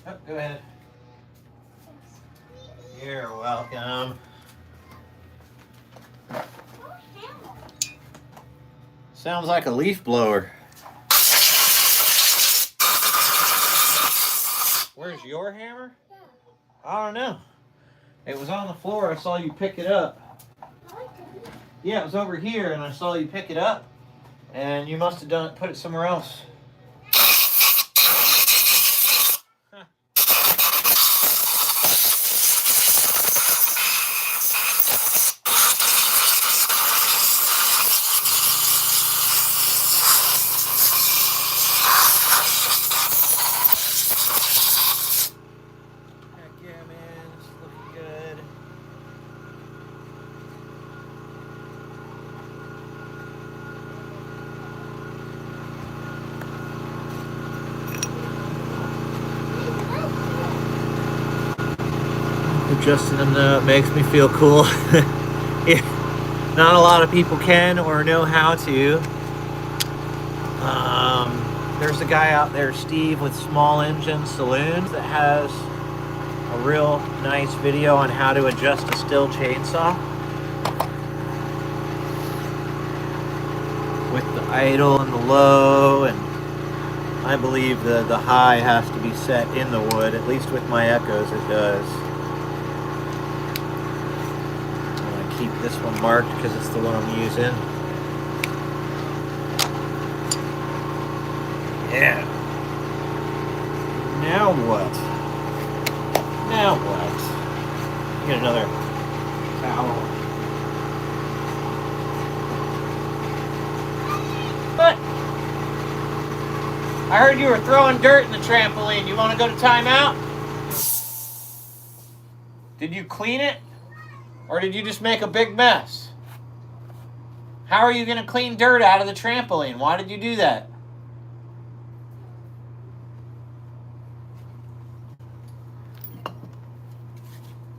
Oh, go ahead. You're welcome. Sounds like a leaf blower. Where's your hammer? I don't know. It was on the floor. I saw you pick it up. Yeah, it was over here, and I saw you pick it up, and you must have put it somewhere else. Adjusting them though, it makes me feel cool. Yeah, not a lot of people can or know how to. There's a guy out there, Steve, with Small Engine Saloons, that has a real nice video on how to adjust a still chainsaw with the idle and the low, and I believe the high has to be set in the wood, at least with my Echoes it does. I'm gonna keep this one marked because it's the one I'm using. Yeah. Now what? Now what? Get another towel. But I heard you were throwing dirt in the trampoline. You want to go to timeout? Did you clean it? Or did you just make a big mess? How are you going to clean dirt out of the trampoline? Why did you do that?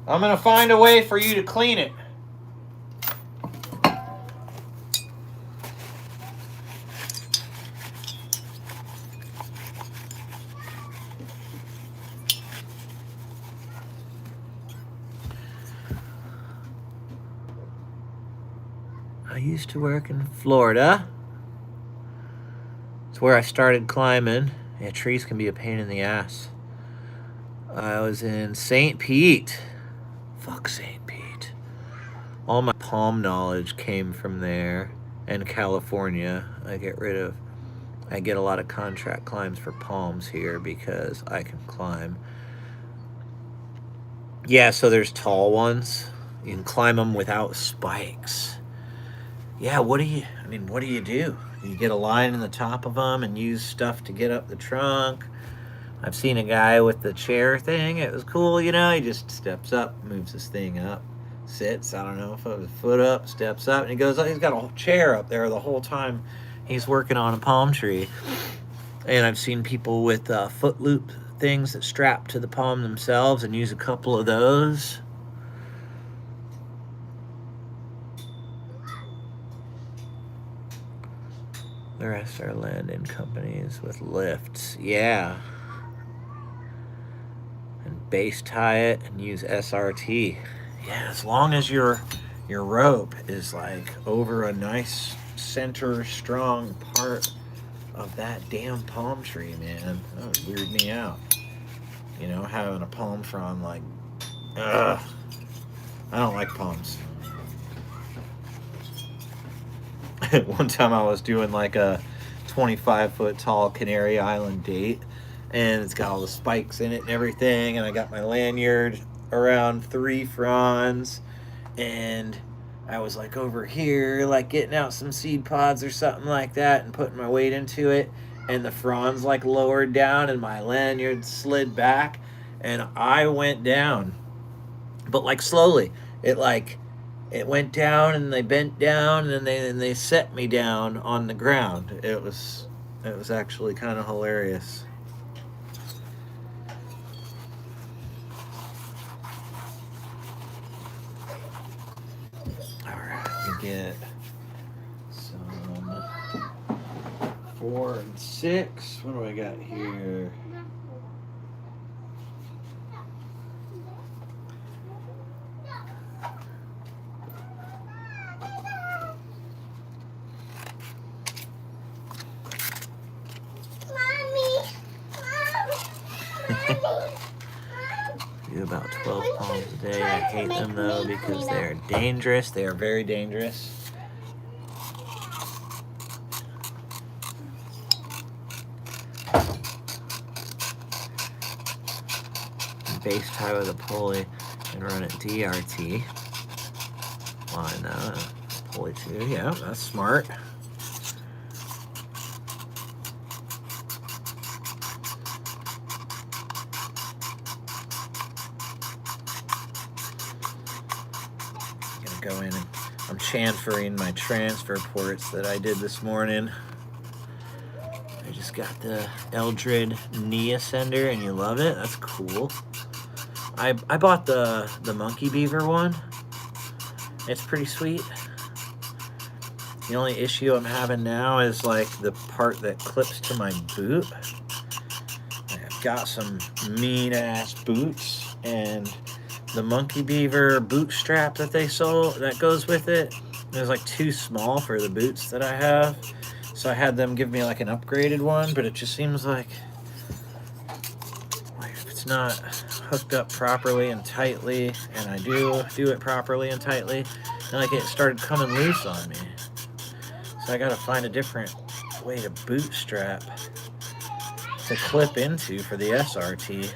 I'm going to find a way for you to clean it. I used to work in Florida. It's where I started climbing. Yeah, trees can be a pain in the ass. I was in St. Pete. Fuck St. Pete. All my palm knowledge came from there and California. I get a lot of contract climbs for palms here because I can climb. Yeah, so there's tall ones. You can climb them without spikes. Yeah, what do you do? You get a line in the top of them and use stuff to get up the trunk. I've seen a guy with the chair thing. It was cool, you know. He just steps up, moves his thing up, sits, I don't know, foot up, steps up, and he goes, he's got a whole chair up there the whole time he's working on a palm tree. And I've seen people with foot loop things that strap to the palm themselves and use a couple of those. The rest are landing companies with lifts. Yeah. And base tie it and use SRT. Yeah, as long as your rope is like over a nice center strong part of that damn palm tree, man. That would weird me out. You know, having a palm frond like, ugh. I don't like palms. One time I was doing like a 25-foot tall Canary Island date, and it's got all the spikes in it and everything, and I got my lanyard around 3 fronds, and I was like over here like getting out some seed pods or something like that and putting my weight into it, and the fronds like lowered down and my lanyard slid back and I went down, but like slowly. It went down and they bent down and they set me down on the ground. It was actually kind of hilarious. All right, we get some 4 and 6. What do I got here? Do about 12 palms a day. I hate them though because they are dangerous. They are very dangerous. Base tie with a pulley and run it DRT. Line that. Pulley too. Yeah, that's smart. Go in and I'm chamfering my transfer ports that I did this morning. I just got the Eldred knee ascender and you love it. That's cool. I bought the monkey beaver one. It's pretty sweet. The only issue I'm having now is like the part that clips to my boot. I've got some mean ass boots, and the monkey beaver boot strap that they sold that goes with it is like too small for the boots that I have. So I had them give me like an upgraded one, but it just seems like if it's not hooked up properly and tightly, and I do it properly and tightly, and like it started coming loose on me. So I gotta find a different way to bootstrap to clip into for the SRT.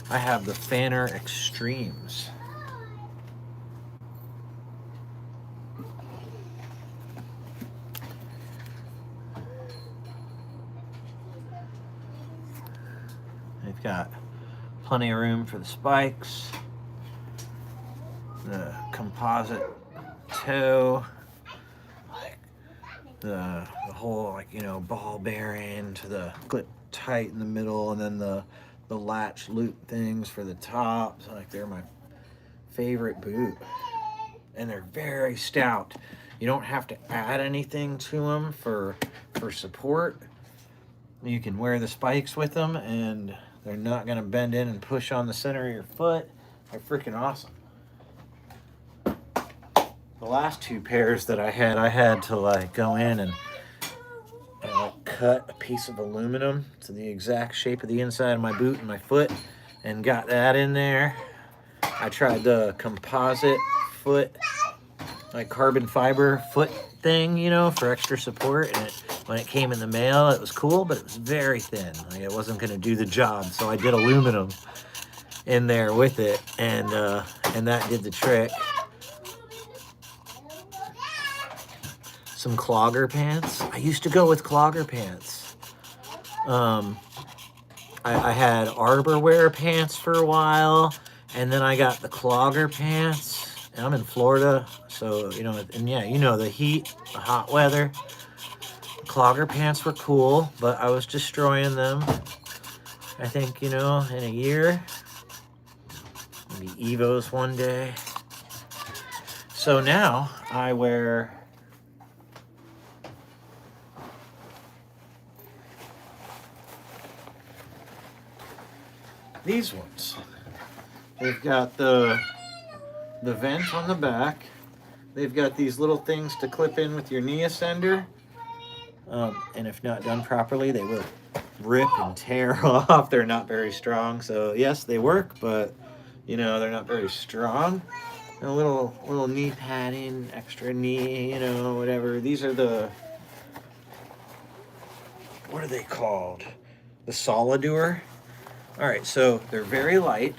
I have the Fanner Extremes. They've got plenty of room for the spikes, the composite toe, like the whole, like, you know, ball bearing to the clip tight in the middle, and then the latch loop things for the top. So, like, they're my favorite boot, and they're very stout. You don't have to add anything to them for support. You can wear the spikes with them, and they're not going to bend in and push on the center of your foot. They're freaking awesome. The last two pairs that I had to like go in and like cut a piece of aluminum to the exact shape of the inside of my boot and my foot, and got that in there. I tried the composite foot, like carbon fiber foot thing, you know, for extra support, and when it came in the mail, it was cool, but it was very thin. Like, it wasn't going to do the job, so I did aluminum in there with it, and that did the trick. Some clogger pants. I used to go with clogger pants. I had arbor wear pants for a while, and then I got the clogger pants. And I'm in Florida, so, you know, and yeah, you know, the heat, the hot weather. Clogger pants were cool, but I was destroying them. I think, you know, in a year. Maybe Evos one day. So now I wear these ones. They've got the vent on the back. They've got these little things to clip in with your knee ascender. And if not done properly, they will rip and tear off. They're not very strong. So yes, they work, but you know, they're not very strong. And a little knee padding, extra knee, you know, whatever. These are the, what are they called? The Solidure. All right, so they're very light.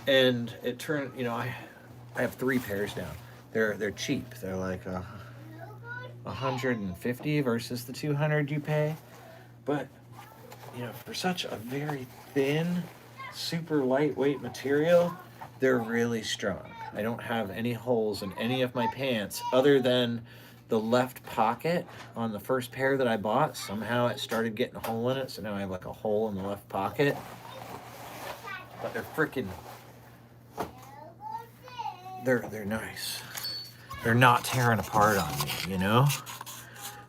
And it turned, you know, I have 3 pairs now. They're cheap. They're like 150 versus the 200 you pay. But, you know, for such a very thin, super lightweight material, they're really strong. I don't have any holes in any of my pants other than the left pocket on the first pair that I bought. Somehow it started getting a hole in it, so now I have like a hole in the left pocket. But they're freaking, they're nice. They're not tearing apart on me, you know?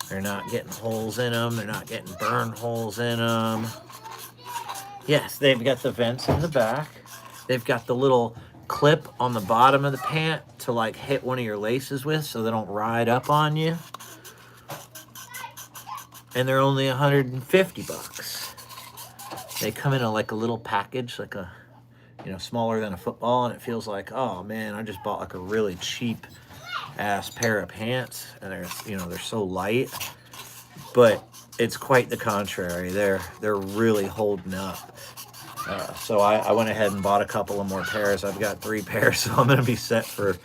They're not getting holes in them. They're not getting burn holes in them. Yes, they've got the vents in the back. They've got the little clip on the bottom of the pant to like hit one of your laces with so they don't ride up on you. And they're only 150 bucks. They come in like a little package, like a, you know, smaller than a football, and it feels like, oh man, I just bought like a really cheap ass pair of pants, and they're, you know, they're so light. But it's quite the contrary. They're really holding up. So I went ahead and bought a couple of more pairs. I've got 3 pairs, so I'm going to be set for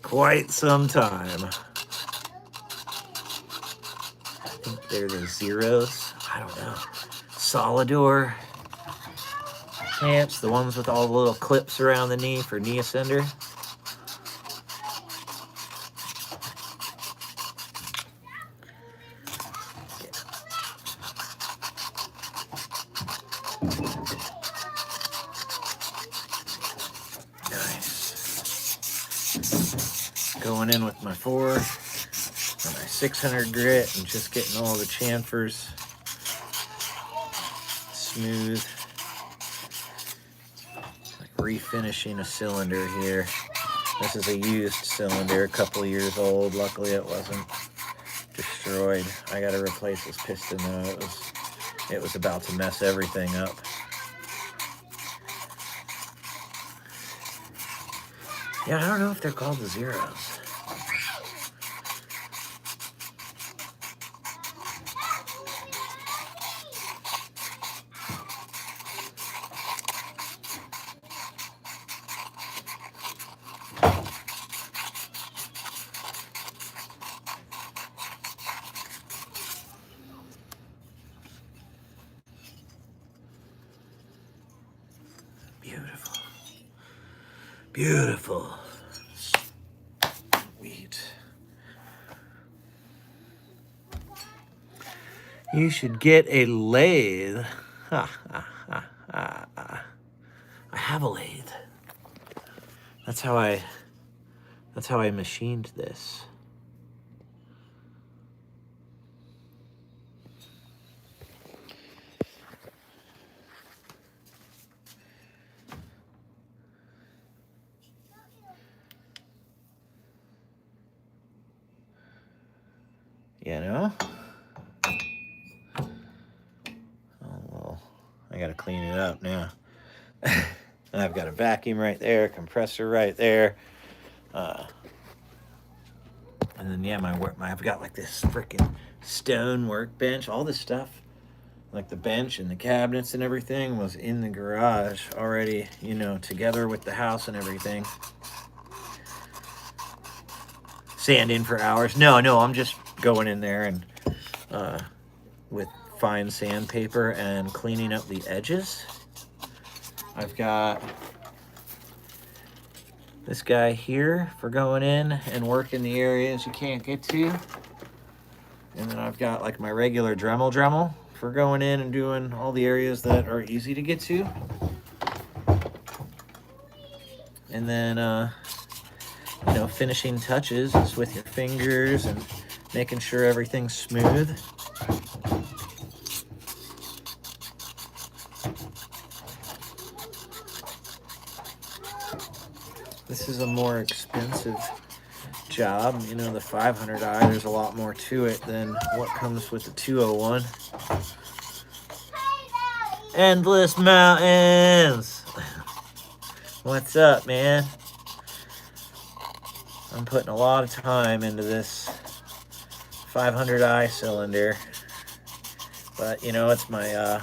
quite some time. I think they're the Zeros. I don't know. Solidure. pants, the ones with all the little clips around the knee for knee ascender. Nice. Going in with my 4 and my 600 grit and just getting all the chamfers smooth. Like refinishing a cylinder here. This is a used cylinder, a couple of years old. Luckily it wasn't destroyed. I gotta replace this piston though. It was about to mess everything up. Yeah, I don't know if they're called the zeros. Beautiful. Beautiful. Sweet. You should get a lathe. I have a lathe. That's how I machined this. You know? Oh, well, I gotta clean it up now. I've got a vacuum right there, compressor right there. And then, yeah, I've got like this freaking stone workbench. All this stuff, like the bench and the cabinets and everything, was in the garage already, you know, together with the house and everything. Sanding for hours. No, I'm just going in there and with fine sandpaper and cleaning up the edges. I've got this guy here for going in and working the areas you can't get to. And then I've got like my regular Dremel for going in and doing all the areas that are easy to get to. And then, you know, finishing touches is with your fingers and making sure everything's smooth. This is a more expensive job. You know, the 500i, there's a lot more to it than what comes with the 201. Endless mountains. What's up, man? I'm putting a lot of time into this 500i cylinder, but you know, it's my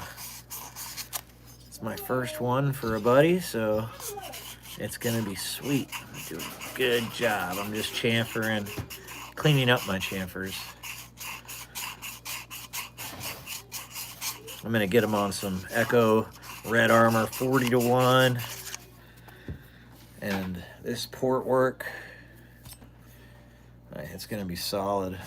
first one for a buddy, so it's gonna be sweet. I'm doing a good job. I'm just chamfering, cleaning up my chamfers. I'm gonna get them on some Echo Red Armor 40-1, and this port work, it's gonna be solid.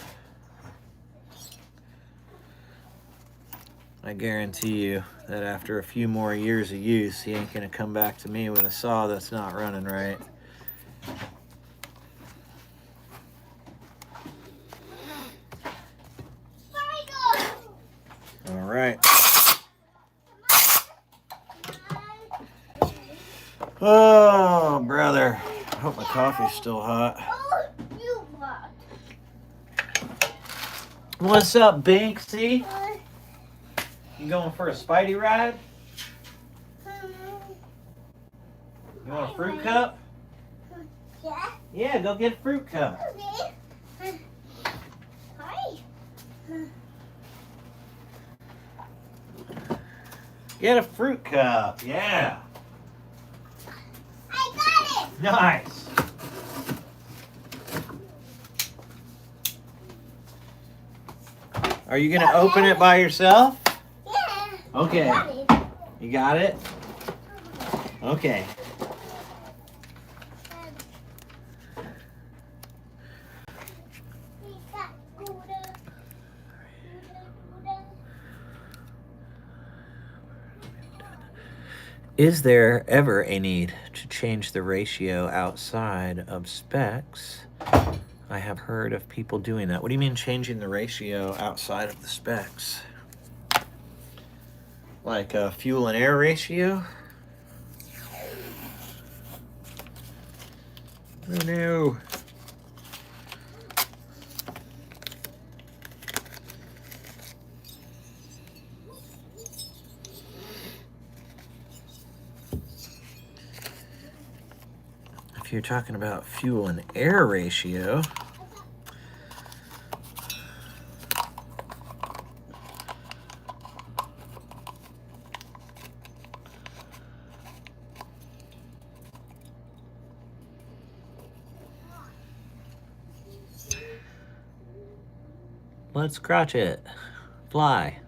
I guarantee you that after a few more years of use, he ain't gonna come back to me with a saw that's not running right. All right. Oh, brother. I hope my coffee's still hot. What's up, Banksy? You going for a Spidey ride? You want a fruit cup? Yeah. Yeah, go get a fruit cup. Okay. Hi. Get a fruit cup, yeah. I got it. Nice. Are you gonna open it by yourself? Yeah. Okay. You got it? Okay. Is there ever a need to change the ratio outside of specs? I have heard of people doing that. What do you mean changing the ratio outside of the specs? Like a fuel and air ratio? Oh no. If you're talking about fuel and air ratio, let's scratch it. Fly.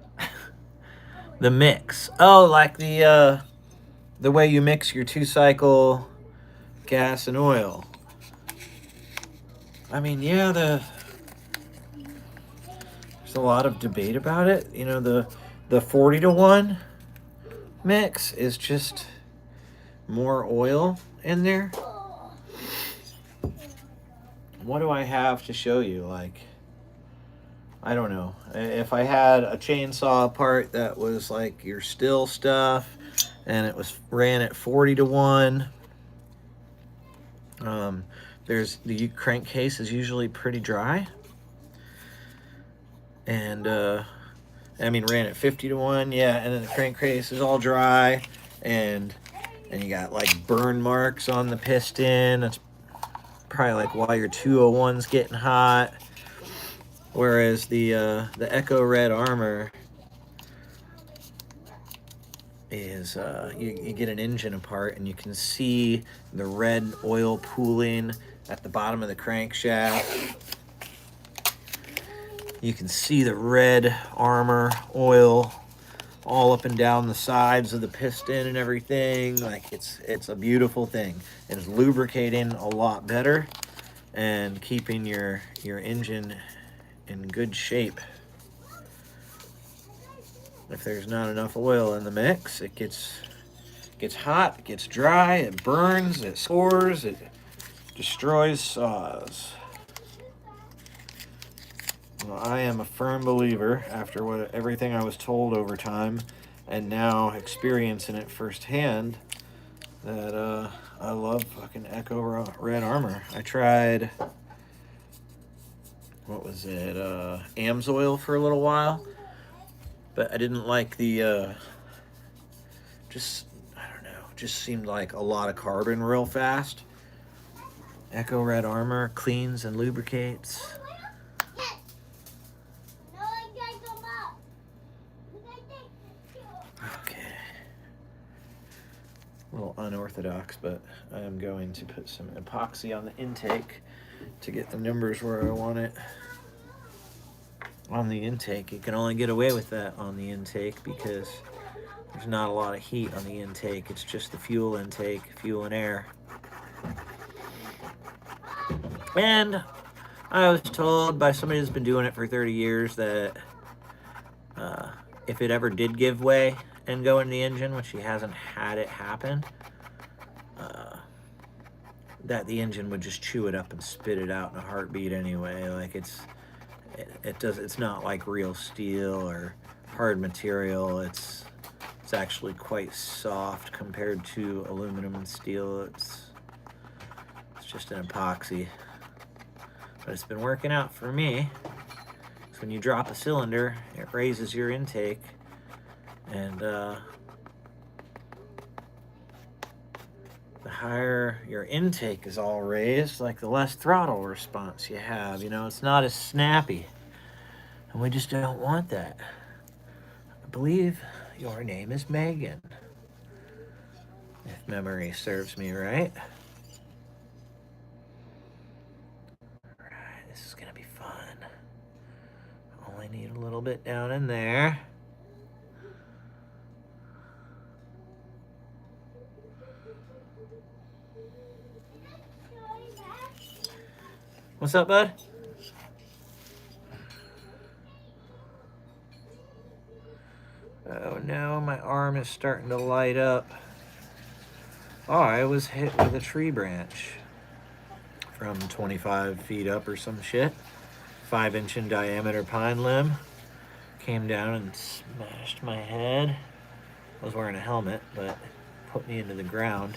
The mix. Oh, like the way you mix your 2-cycle gas and oil. I mean, yeah, there's a lot of debate about it. You know, the 40-to-1 mix is just more oil in there. What do I have to show you? Like, I don't know. If I had a chainsaw part that was like your still stuff and it was ran at 40-to-1, there's the crankcase is usually pretty dry. And I mean, ran at 50-to-1, yeah, and then the crankcase is all dry, and you got like burn marks on the piston. That's probably like why your 201's getting hot. Whereas the Echo Red Armor is you get an engine apart and you can see the red oil pooling at the bottom of the crankshaft. You can see the red armor oil all up and down the sides of the piston and everything. Like, it's a beautiful thing. It's lubricating a lot better and keeping your engine in good shape. If there's not enough oil in the mix, it gets hot, it gets dry, it burns, it soars, it destroys saws. Well, I am a firm believer, after everything I was told over time, and now experiencing it firsthand, that I love fucking Echo Red Armor. I tried, what was it, Amsoil for a little while, but I didn't like the, I don't know, just seemed like a lot of carbon real fast. Echo Red Armor cleans and lubricates. Okay. A little unorthodox, but I am going to put some epoxy on the intake to get the numbers where I want it. On the intake, you can only get away with that on the intake because there's not a lot of heat on the intake. It's just the fuel intake, fuel and air. And I was told by somebody who's been doing it for 30 years that if it ever did give way and go in the engine, which he hasn't had it happen, that the engine would just chew it up and spit it out in a heartbeat anyway. Like, it's not like real steel or hard material. It's actually quite soft compared to aluminum and steel. It's just an epoxy. But it's been working out for me. So when you drop a cylinder, it raises your intake, and the higher your intake is all raised, like the less throttle response you have. You know, it's not as snappy, and we just don't want that. I believe your name is Megan, if memory serves me right. Alright, this is gonna be fun. Only need a little bit down in there. What's up, bud? Oh no, my arm is starting to light up. Oh, I was hit with a tree branch from 25 feet up or some shit. 5-inch in diameter pine limb. Came down and smashed my head. I was wearing a helmet, but put me into the ground.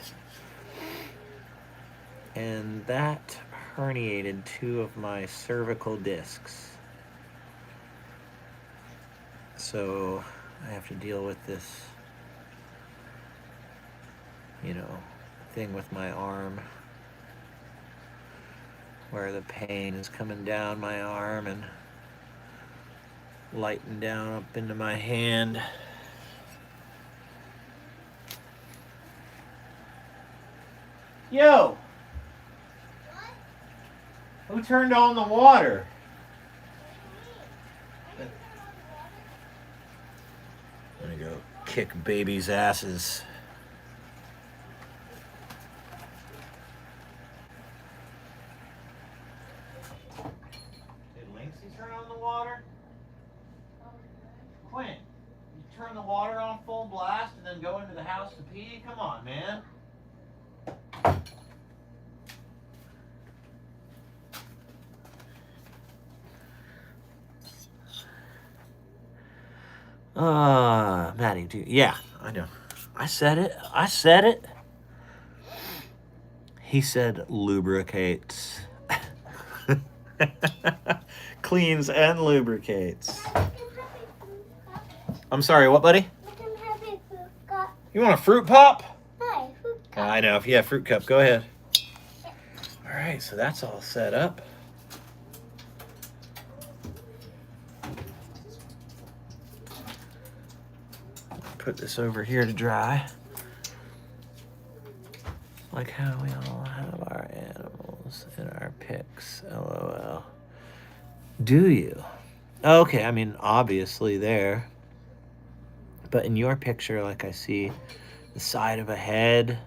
And that herniated 2 of my cervical discs. So I have to deal with this, you know, thing with my arm where the pain is coming down my arm and lighting down up into my hand. Yo! Who turned on the water? I'm gonna go kick babies' asses. Did Linksy turn on the water? Quinn, you turn the water on full blast and then go into the house to pee? Come on, man. Maddie, yeah, I know. I said it. He said lubricates. Cleans and lubricates. I'm sorry, what, buddy? You want a fruit pop? Hi, fruit cup. I know, if you have fruit cup, go ahead. All right, so that's all set up. Put this over here to dry. Like how we all have our animals in our pics, LOL. Do you? Okay, I mean, obviously there. But in your picture, like, I see the side of a head,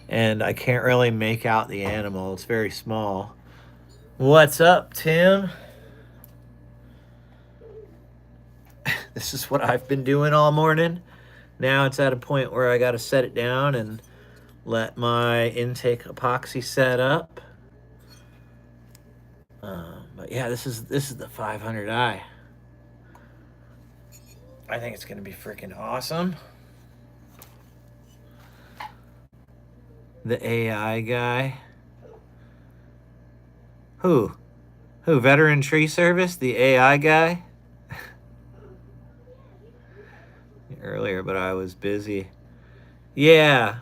and I can't really make out the animal. It's very small. What's up, Tim? This is what I've been doing all morning. Now it's at a point where I got to set it down and let my intake epoxy set up. But yeah, this is the 500i. I think it's gonna be freaking awesome. The AI guy. Who? Veteran Tree Service? The AI guy? Earlier, but I was busy. Yeah,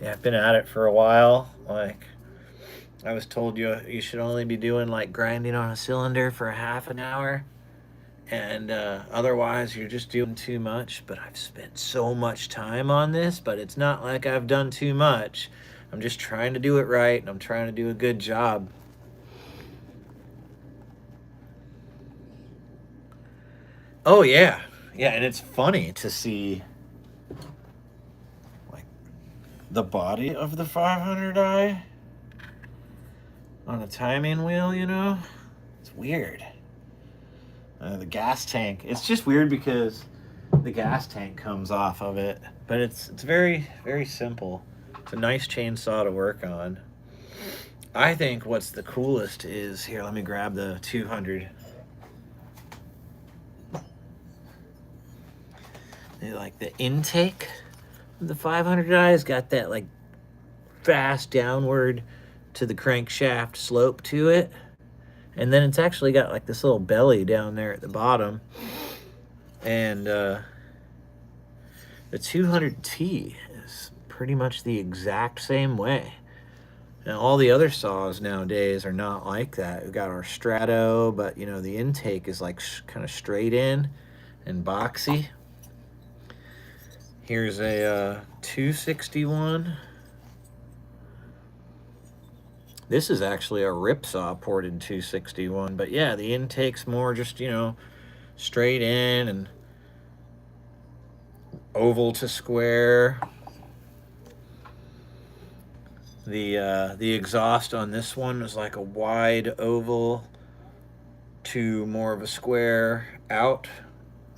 I've been at it for a while. Like, I was told you should only be doing like grinding on a cylinder for half an hour, and otherwise you're just doing too much. But I've spent so much time on this, but it's not like I've done too much. I'm just trying to do it right, and I'm trying to do a good job. Oh yeah, and it's funny to see like the body of the 500i on a timing wheel, you know? It's weird. The gas tank, it's just weird because the gas tank comes off of it, but it's very, very simple. It's a nice chainsaw to work on. I think what's the coolest is, here, let me grab the 200. Like the intake of the 500i has got that like fast downward to the crankshaft slope to it, and then it's actually got like this little belly down there at the bottom. And the 200T is pretty much the exact same way. Now all the other saws nowadays are not like that. We've got our Strato, but you know, the intake is like kind of straight in and boxy. Here's a 261. This is actually a ripsaw ported 261, but yeah, the intake's more just, you know, straight in and oval to square. The exhaust on this one is like a wide oval to more of a square out,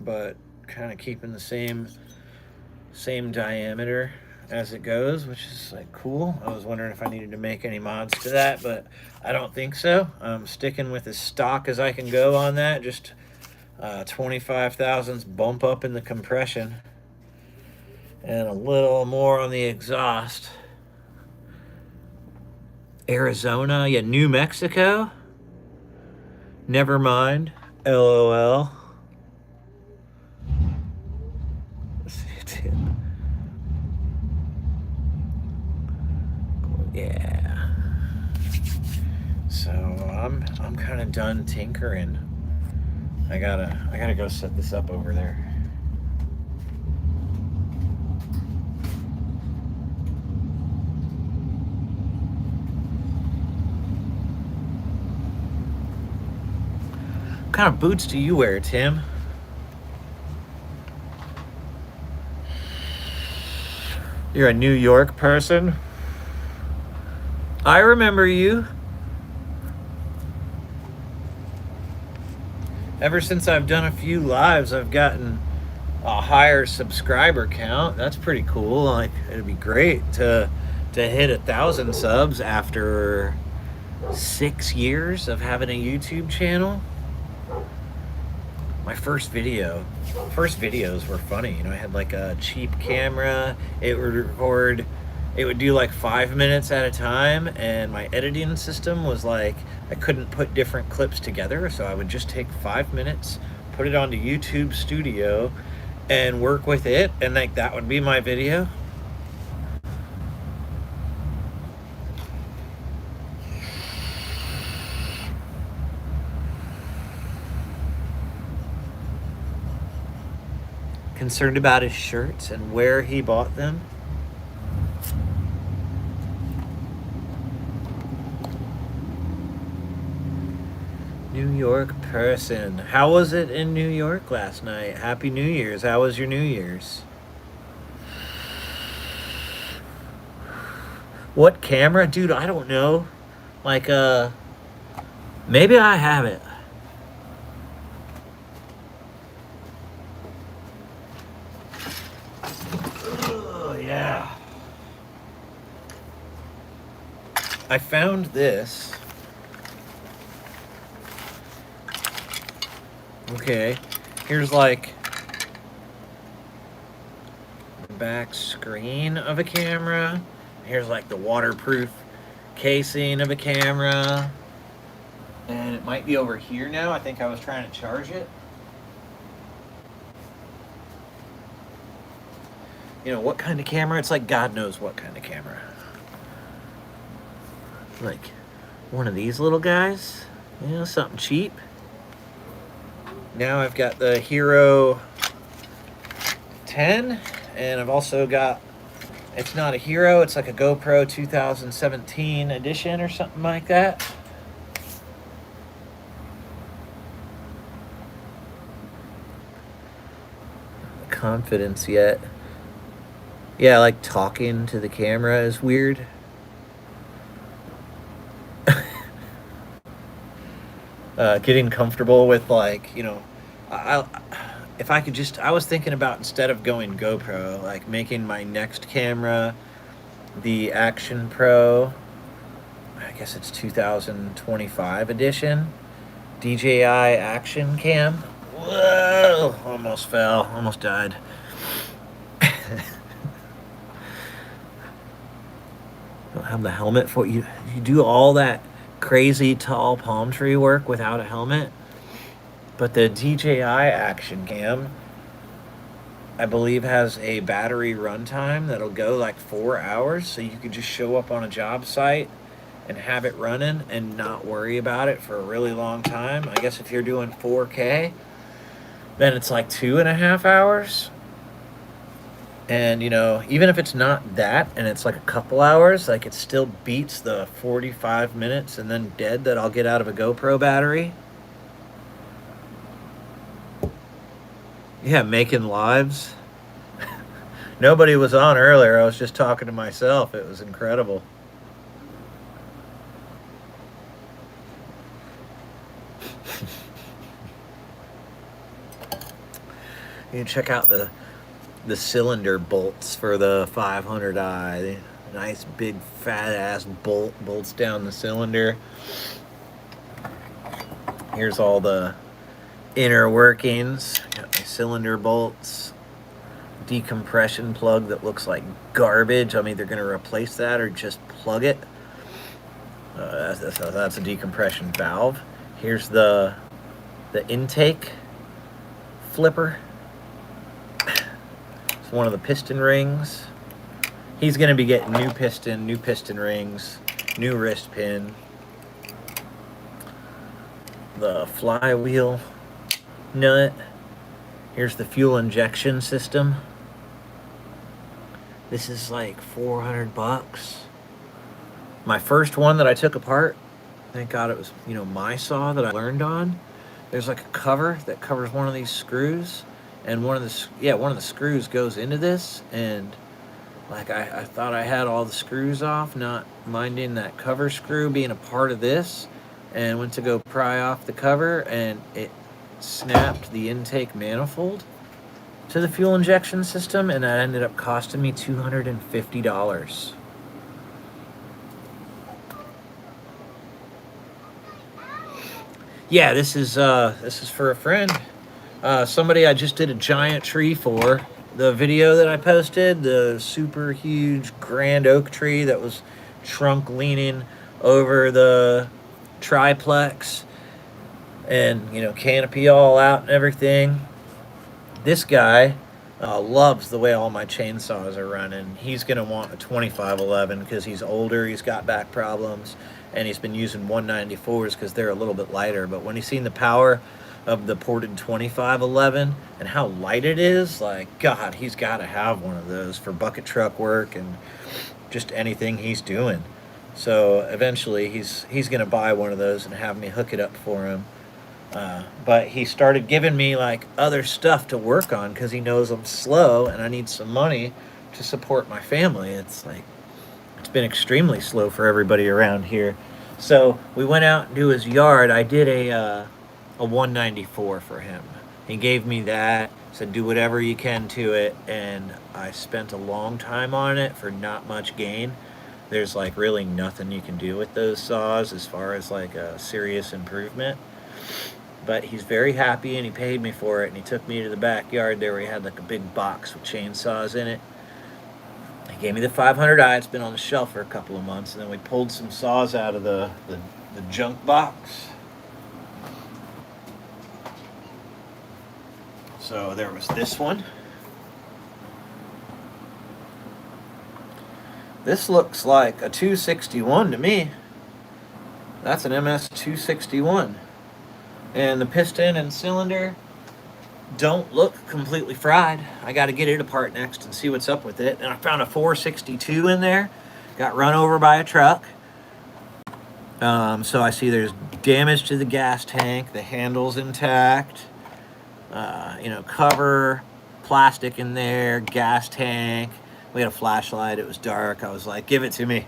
but kind of keeping the same diameter as it goes, which is like cool. I was wondering if I needed to make any mods to that, but I don't think so. I'm sticking with as stock as I can go on that. Just 25 thousandths bump up in the compression and a little more on the exhaust. Arizona, yeah, New Mexico. Never mind. LOL. Yeah. So I'm kind of done tinkering. I gotta go set this up over there. What kind of boots do you wear, Tim? You're a New York person? I remember you. Ever since I've done a few lives, I've gotten a higher subscriber count. That's pretty cool. Like, it'd be great to hit 1,000 subs after 6 years of having a YouTube channel. My first videos were funny. You know, I had like a cheap camera. It would do like 5 minutes at a time, and my editing system was like, I couldn't put different clips together, so I would just take 5 minutes, put it onto YouTube Studio, and work with it, and like that would be my video. Concerned about his shirts and where he bought them. New York person. How was it in New York last night? Happy New Year's. How was your New Year's? What camera? Dude, I don't know. Like, maybe I have it. Yeah. I found this. Okay. Here's like the back screen of a camera. Here's like the waterproof casing of a camera. And it might be over here now. I think I was trying to charge it. You know, what kind of camera? It's like God knows what kind of camera. Like one of these little guys. You know, something cheap. Now I've got the Hero 10, and I've also got, it's not a Hero, it's like a GoPro 2017 edition or something like that. Confidence yet. Yeah, like talking to the camera is weird. Getting comfortable with, like, you know, if I could just, I was thinking about, instead of going GoPro, like making my next camera the Action Pro, I guess it's 2025 edition, DJI Action Cam. Whoa, almost fell, almost died. Don't have the helmet for you. You do all that crazy tall palm tree work without a helmet. But the DJI Action Cam, I believe, has a battery runtime that'll go like 4 hours, so you could just show up on a job site and have it running and not worry about it for a really long time. I guess if you're doing 4K, then it's like 2.5 hours. And, you know, even if it's not that and it's like a couple hours, like, it still beats the 45 minutes and then dead that I'll get out of a GoPro battery. Yeah, making lives. Nobody was on earlier. I was just talking to myself. It was incredible. You check out the cylinder bolts for the 500i. Nice big fat ass bolts down the cylinder. Here's all the inner workings. Got my cylinder bolts. Decompression plug that looks like garbage. I'm either going to replace that or just plug it. That's a decompression valve. Here's the intake flipper. It's one of the piston rings. He's going to be getting new piston rings, new wrist pin. The flywheel nut. Here's the fuel injection system. This is like $400. My first one that I took apart, thank God it was, my saw that I learned on. There's like a cover that covers one of these screws, and one of the screws goes into this, and like I thought I had all the screws off, not minding that cover screw being a part of this, and went to go pry off the cover, and it snapped the intake manifold to the fuel injection system, and that ended up costing me $250. Yeah, this is for a friend. Somebody I just did a giant tree for. The video that I posted, the super huge grand oak tree that was trunk leaning over the triplex, and canopy all out and everything. This guy loves the way all my chainsaws are running. He's gonna want a 2511 because he's older, he's got back problems, and he's been using 194s because they're a little bit lighter. But when he's seen the power of the ported 2511 and how light it is, like, God, he's got to have one of those for bucket truck work and just anything he's doing. So eventually he's gonna buy one of those and have me hook it up for him. But he started giving me like other stuff to work on because he knows I'm slow and I need some money to support my family. It's been extremely slow for everybody around here. So we went out into his yard. I did a 194 for him. He gave me that, said do whatever you can to it, and I spent a long time on it for not much gain. There's like really nothing you can do with those saws as far as like a serious improvement. But he's very happy, and he paid me for it, and he took me to the backyard there where he had like a big box with chainsaws in it. He gave me the 500i. It's been on the shelf for a couple of months, and then we pulled some saws out of the junk box. So there was this one. This looks like a 261 to me. That's an MS 261. And the piston and cylinder don't look completely fried. I got to get it apart next and see what's up with it. And I found a 462 in there. Got run over by a truck. So I see there's damage to the gas tank. The handle's intact. Cover, plastic in there, gas tank. We had a flashlight. It was dark. I was like, give it to me.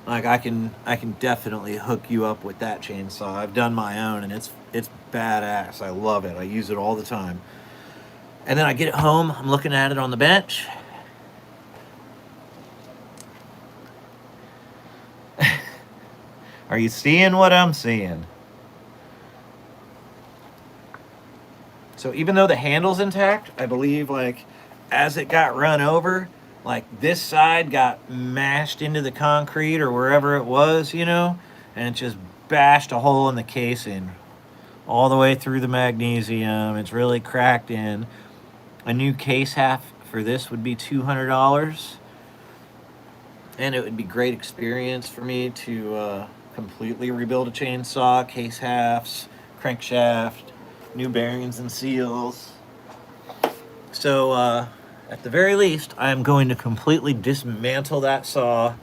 Like I can definitely hook you up with that chainsaw. I've done my own, and it's badass. I love it. I use it all the time. And then I get it home. I'm looking at it on the bench. Are you seeing what I'm seeing? So even though the handle's intact, I believe like as it got run over, like this side got mashed into the concrete or wherever it was, and it just bashed a hole in the casing all the way through the magnesium. It's really cracked in. A new case half for this would be $200, and it would be great experience for me to completely rebuild a chainsaw, case halves, crankshaft, new bearings and seals. So at the very least, I am going to completely dismantle that saw,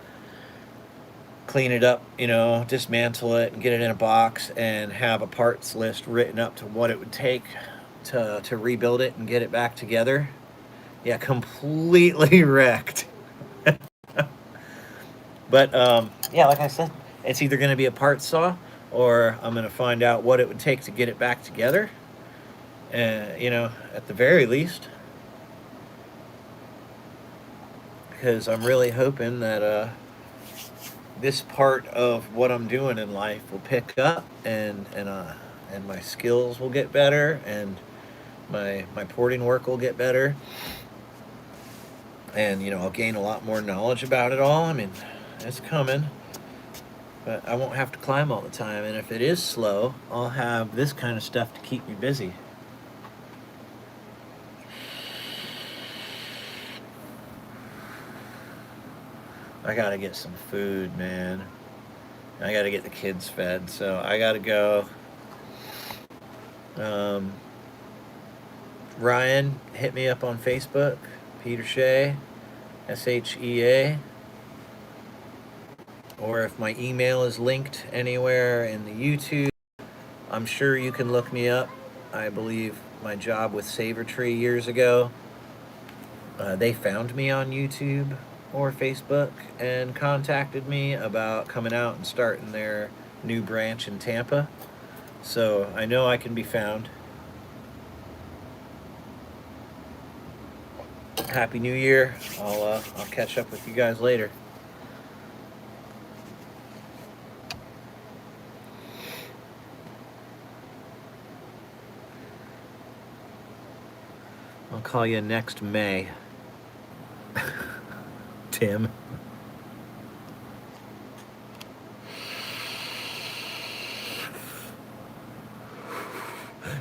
clean it up, dismantle it and get it in a box, and have a parts list written up to what it would take to rebuild it and get it back together. Yeah, completely wrecked. But like I said, it's either going to be a parts saw, or I'm going to find out what it would take to get it back together. And at the very least, because I'm really hoping that this part of what I'm doing in life will pick up, and my skills will get better, and my porting work will get better, and I'll gain a lot more knowledge about it all. I mean, it's coming, but I won't have to climb all the time, and if it is slow, I'll have this kind of stuff to keep me busy. I gotta get some food, man. I gotta get the kids fed, so I gotta go. Ryan, hit me up on Facebook, Peter Shea, SHEA, or if my email is linked anywhere in the YouTube, I'm sure you can look me up. I believe my job with Savertree years ago, they found me on YouTube or Facebook and contacted me about coming out and starting their new branch in Tampa. So I know I can be found. Happy New Year. I'll catch up with you guys later. I'll call you next May. Tim.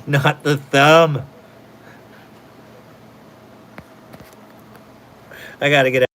Not the thumb. I gotta get out.